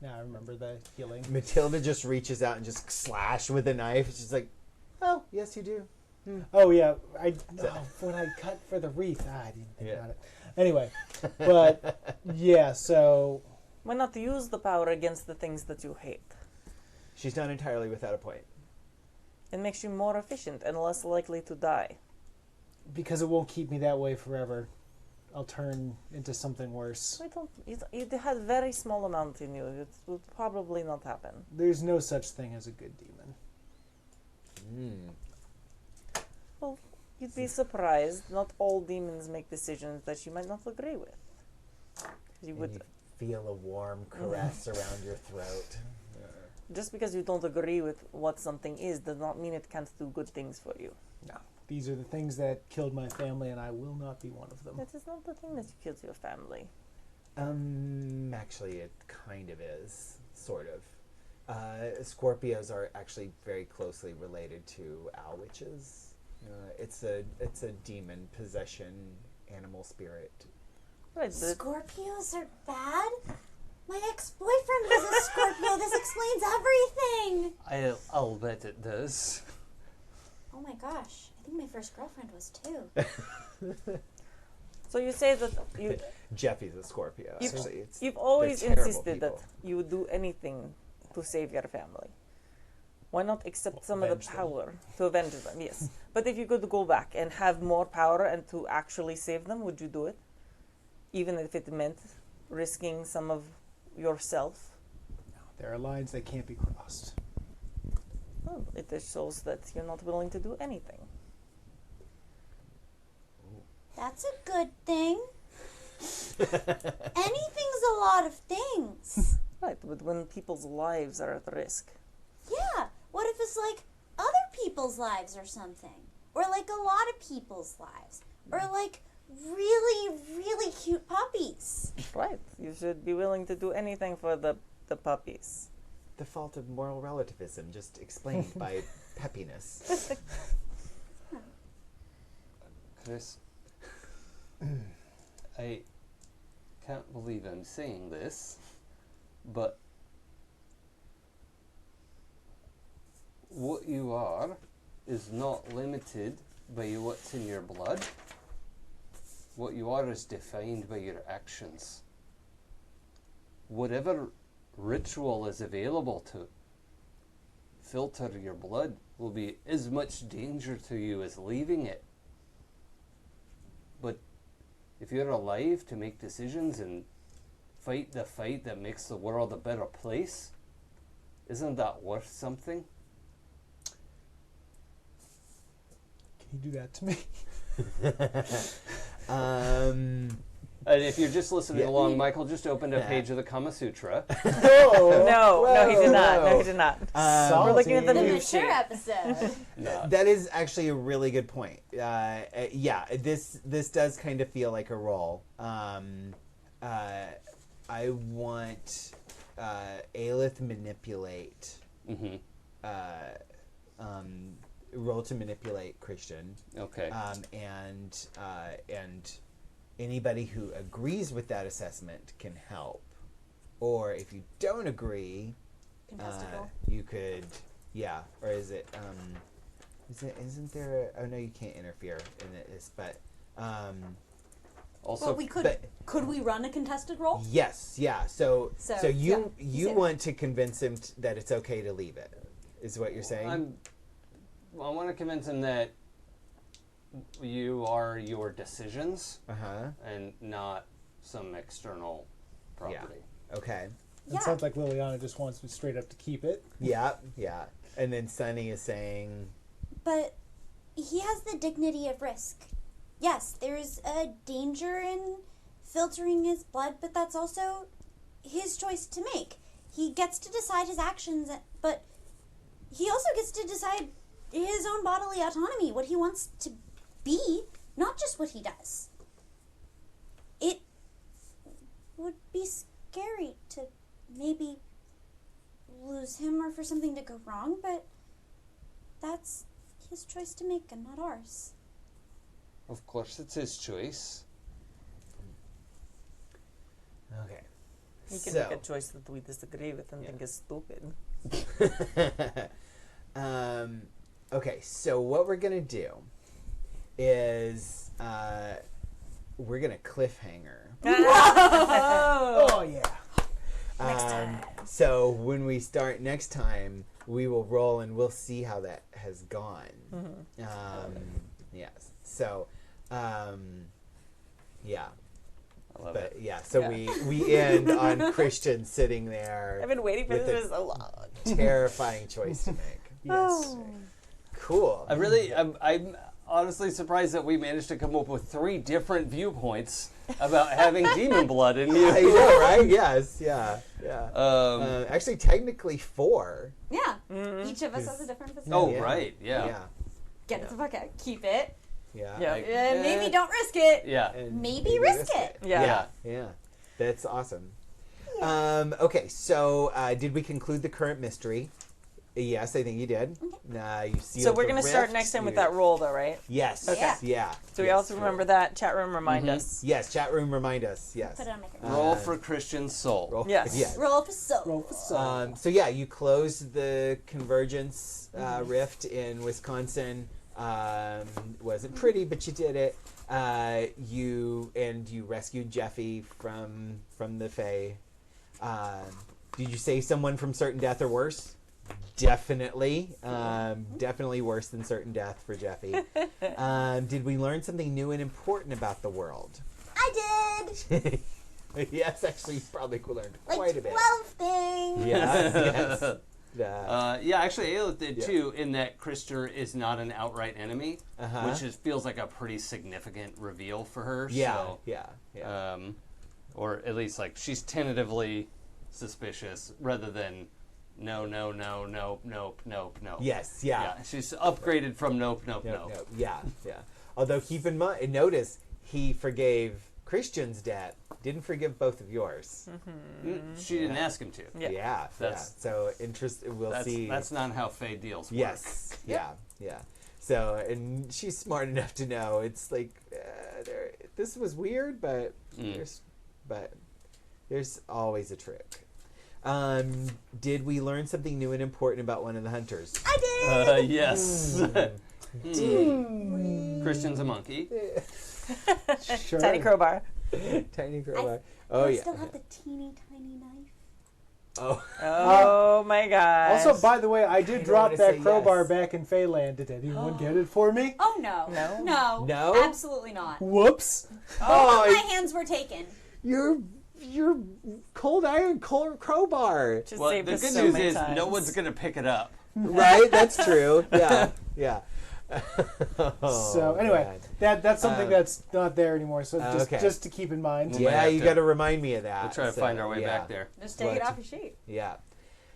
Now I remember the healing. Matilda just reaches out and just slash with a knife. She's like, oh, yes, you do. Oh yeah, when I cut for the wreath, I didn't think Yeah. about it. Anyway, but yeah, so Why not use the power against the things that you hate? She's not entirely without a point. It makes you more efficient and less likely to die. because it won't keep me that way forever, I'll turn into something worse. I don't. It had very small amount in you. It would probably not happen. There's no such thing as a good demon. Well, you'd be surprised. Not all demons make decisions that you might not agree with. You would. You feel a warm caress around your throat. Just because you don't agree with what something is does not mean it can't do good things for you. No. These are the things that killed my family, and I will not be one of them. That is not the thing that kills your family. Actually, it kind of is, sort of. Scorpios are actually very closely related to owl witches. It's a demon possession, animal spirit. Right, but Scorpios are bad? My ex-boyfriend was a Scorpio. This explains everything. I'll bet it does. Oh my gosh. I think my first girlfriend was too. so you say that you Jeffy's a Scorpio. Actually, you've always they're terrible insisted that people. you would do anything to save your family. Why not accept some of the avenge them. power to avenge them? Yes, but if you could go back and have more power and to actually save them, would you do it? Even if it meant risking some of yourself? There are lines that can't be crossed. Well, it just shows that you're not willing to do anything. That's a good thing. Anything's a lot of things. Right, but when people's lives are at risk. Yeah. What if it's like other people's lives or something? Or like a lot of people's lives? Or like really, really cute puppies? Right, you should be willing to do anything for the puppies. The fault of moral relativism, just explained by peppiness. Chris, I can't believe I'm saying this, but what you are is not limited by what's in your blood. What you are is defined by your actions. Whatever ritual is available to filter your blood will be as much danger to you as leaving it. But if you're alive to make decisions and fight the fight that makes the world a better place, isn't that worth something? Can you do that to me? And if you're just listening Yeah. along, Michael just opened a page of the Kama Sutra. No, he did not. No, he did not. We're looking at the The move mature sheet. episode. That is actually a really good point. Yeah, this does kind of feel like a role. I want Alif manipulate. Roll to manipulate Christian. Okay. And anybody who agrees with that assessment can help. Or if you don't agree, Contested roll. you could, yeah. Or isn't there? Oh no, you can't interfere in this. But Also, Well, we could. but- Could we run a contested roll? yes, yeah. So you yeah, say want to convince him that it's okay to leave it. Is what you're saying? I want to convince him that you are your decisions and not some external property. Okay. It sounds like Liliana just wants me straight up to keep it. Yeah. And then Sunny is saying, But he has the dignity of risk. Yes, there's a danger in filtering his blood, but that's also his choice to make. He gets to decide his actions, but he also gets to decide his own bodily autonomy, what he wants to be, not just what he does. It would be scary to maybe lose him or for something to go wrong, but that's his choice to make and not ours. Of course, it's his choice. Okay. He can So- make a choice that we disagree with and think is stupid. Okay, so what we're gonna do is we're gonna cliffhanger. Oh yeah. Next time. So when we start next time, we will roll and we'll see how that has gone. Yes. So, yeah. I love But it. yeah, so we end on Christian sitting there. I've been waiting for with this a for so long. terrifying choice to make. Yes. Cool. I'm honestly surprised that we managed to come up with 3 different viewpoints about having demon blood in you. I know, right? Yes. Yeah. Yeah. Um, Actually, technically 4. Yeah. Each of us has a different position. oh, Yeah. right. Yeah. Yeah. Get it the fuck out. Keep it. Yeah. Yeah. Like, Maybe don't risk it. Yeah. And Maybe risk it. Yeah. Yeah. That's awesome. Okay, so did we conclude the current mystery? Yes, I think you did. You sealed So we're the going to start rift. next time with You- that roll, though, right? Yes. Okay. Yeah. So we Yes, also remember that. Chat room, remind us. Yes, chat room, remind us. Yes. Put it on my card. Roll for Christian's soul. Roll. Yes. Yeah. Roll for soul. Roll for soul. So yeah, you closed the convergence rift in Wisconsin. Wasn't pretty, but you did it. You rescued Jeffy from the Fae. Did you save someone from certain death or worse? Definitely. Definitely worse than certain death for Jeffy. Did we learn something new and important about the world? I did. Yes, actually, you probably learned Like quite a bit. 12 things. Yes. Yeah, actually, Alif did Yeah. too, in that Krister is not an outright enemy, Uh-huh. which feels like a pretty significant reveal for her. Yeah. So, Yeah. or at least like she's tentatively suspicious rather than no. Yes. Yeah. Yeah, she's upgraded from nope. No. Yeah. Although keep in mind, notice he forgave Christian's debt, didn't forgive both of yours. She didn't ask him to. Yeah. Yeah. That's- So we'll see. That's not how Faye deals work. Yes. Yeah. So, and she's smart enough to know it's like this was weird, but there's always a trick. Did we learn something new and important about one of the hunters? I did. Yes. Christian's a monkey. Sure. Tiny crowbar. Tiny I crowbar. Oh yeah. still have the teeny tiny knife. Oh. Oh my gosh. Also, by the way, I did don't drop wanna that say crowbar yes. back in Feyland. Did anyone get it for me? Oh, no. No? No? Absolutely not. Whoops. Both of my hands were taken. Your cold iron crowbar. Just Well, saved the us good so news many is times. no one's gonna pick it up. Right? That's true. Yeah. So anyway, man. that's something that's not there anymore. So Okay. just to keep in mind. might Yeah, have you to- got to remind me of that. We'll try to So, find our way yeah. back there. Just take it What? off your sheet. Yeah.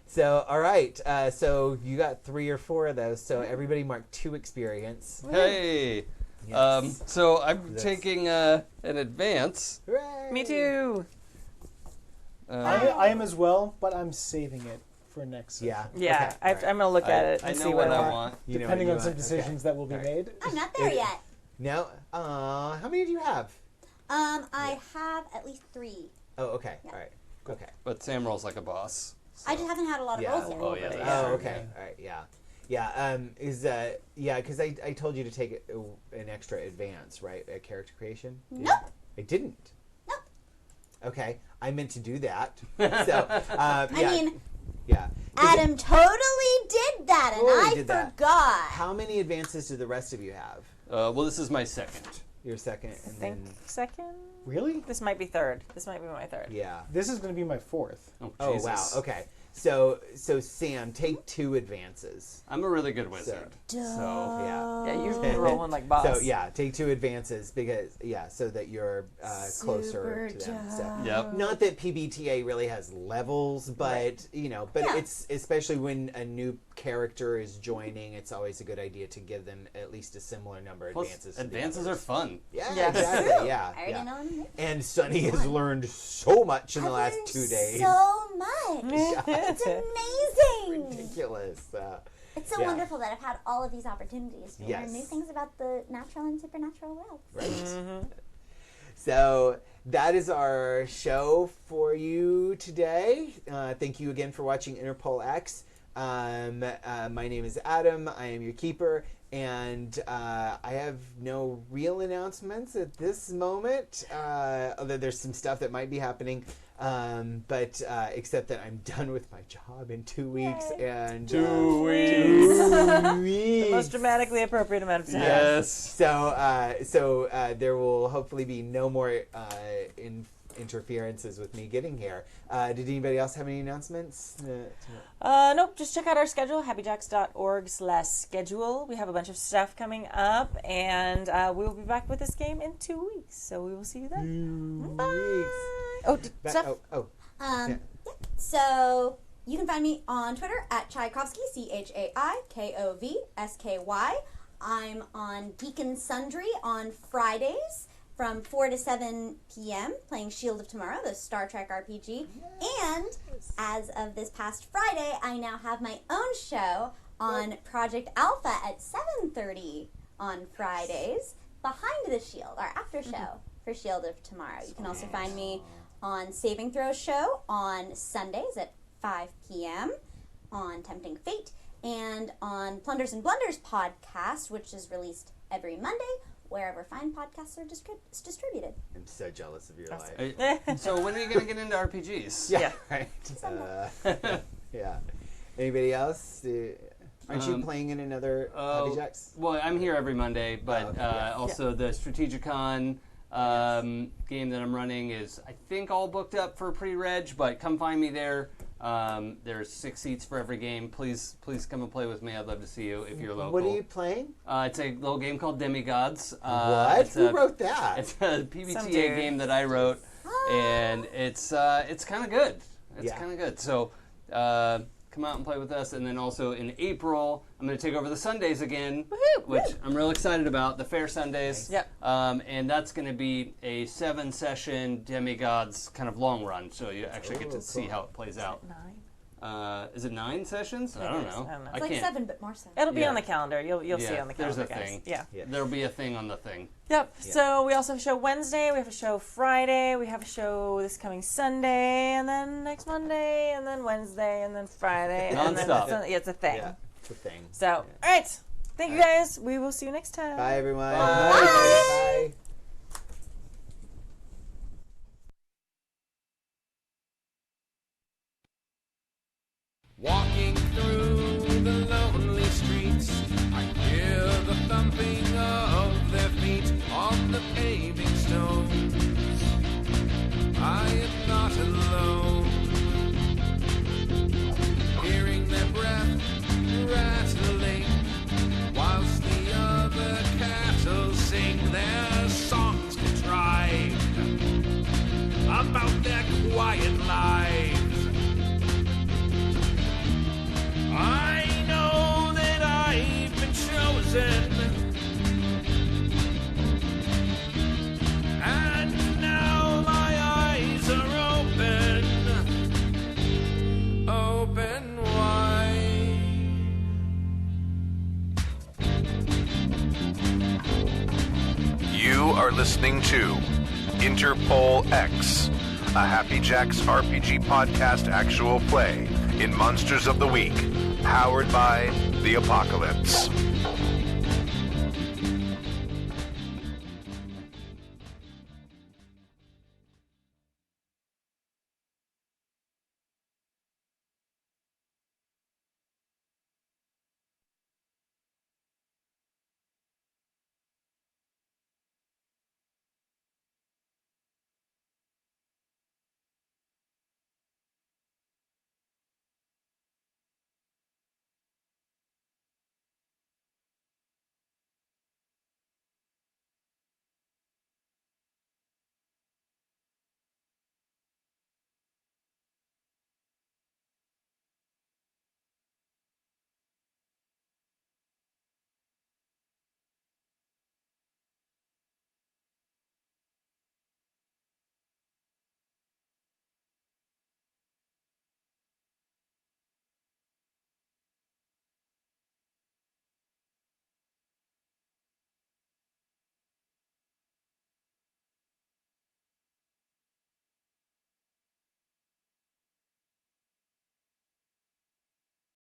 So, all right. So you got 3 or 4 of those. So everybody mark 2 experience. Hey. Yes. So I'm That's- taking an advance. Hooray! Me too. I am as well, but I'm saving it for next session. Yeah. Yeah, Okay, all right. I'm gonna look at it I and know see what what I want. You know Depending what on you some want. decisions Okay. that will be All right. made. I'm not there yet. No. How many do you have? I have at least 3. Oh, okay. Yeah. All right. Okay. But Sam rolls like a boss. I just haven't had a lot of Yeah. rolls yet. Oh yeah. Yeah. Oh, okay. All right. Yeah. Yeah. Because I told you to take an extra advance, right? A character creation. Nope. I didn't. Nope. Okay. I meant to do that. So. I mean, Yeah. Adam totally did that, and Totally I did that. forgot. How many advances do the rest of you have? Well, this is my second. Your second, and I think then second. Really? This might be third. This might be my third. yeah. This is going to be my 4th. Oh, Oh Jesus. wow. Okay. So Sam, take 2 advances. I'm a really good wizard. So Yeah. Yeah, you're rolling like boss. So yeah, take 2 advances because so that you're closer to them. So, Yep. not that PBTA really has levels, but it's especially when a new character is joining, it's always a good idea to give them at least a similar number of Plus, advances. to the advances are others. fun. Yeah, Yeah. exactly. Yeah, I already know them. And Sunny has learned so much in the last 2 days. So much. It's amazing. Ridiculous. It's so wonderful that I've had all of these opportunities to learn new Yes. things about the natural and supernatural worlds. Right. So that is our show for you today. Thank you again for watching Interpol X. My name is Adam. I am your keeper. And I have no real announcements at this moment, although there's some stuff that might be happening. But except that I'm done with my job in 2 weeks. And 2 weeks. 2 weeks. The most dramatically appropriate amount of time. Yes. So there will hopefully be no more interferences with me getting here. Did anybody else have any announcements? Nope, just check out our schedule, happyjacks.org/schedule. We have a bunch of stuff coming up, and we will be back with this game in 2 weeks. So we will see you then. Bye. Oh, stuff. So you can find me on Twitter at Tchaikovsky, ChaiKovsky. I'm on Geek and Sundry on Fridays from 4 to 7 p.m. playing Shield of Tomorrow, the Star Trek RPG. And as of this past Friday, I now have my own show on Project Alpha at 7:30 on Fridays, Behind the Shield, our after show for Shield of Tomorrow. You can also find me on Saving Throw Show on Sundays at 5 p.m. on Tempting Fate, and on Plunders and Blunders podcast, which is released every Monday, wherever fine podcasts are distributed. I'm so jealous of your life. So when are you going to get into RPGs? Yeah. Right. Yeah. Anybody else? Aren't you playing in another Happy Jacks? Well, I'm here every Monday, but okay. also the Strategicon game that I'm running is, I think, all booked up for pre-reg, but come find me there. There's 6 seats for every game. Please come and play with me. I'd love to see you if you're local. What are you playing? It's a little game called Demigods. What? Who wrote that? It's a PBTA game that I wrote, and it's kind of good. It's kind of good. So come out and play with us. And then also in April, I'm going to take over the Sundays again, which I'm real excited about, the Fair Sundays. Yep. And that's going to be a 7-session Demigods kind of long run, so you actually get to see how it plays out. 9? Is it 9 sessions? I don't know. I It's like 7, but more so. It'll be Yeah. on the calendar. You'll see it on the there's calendar, a guys. thing. Yeah. There'll be a thing on the thing. Yep. So we also have a show Wednesday. We have a show Friday. We have a show this coming Sunday, and then next Monday, and then Wednesday, and then Friday, and then Non-stop. it's a thing. Yeah, it's a thing. So, all right. Thank you guys. We will see you next time. Bye, everyone. Bye. Bye. Walking through the lonely streets, I hear the thumping of their feet on the paving stones. I am not alone, hearing their breath rattling, whilst the other cattle sing their songs contrived about their quiet lives. I know that I've been chosen, and now my eyes are open wide. You are listening to Interpol X, a Happy Jacks RPG podcast actual play in Monsters of the Week, powered by the Apocalypse.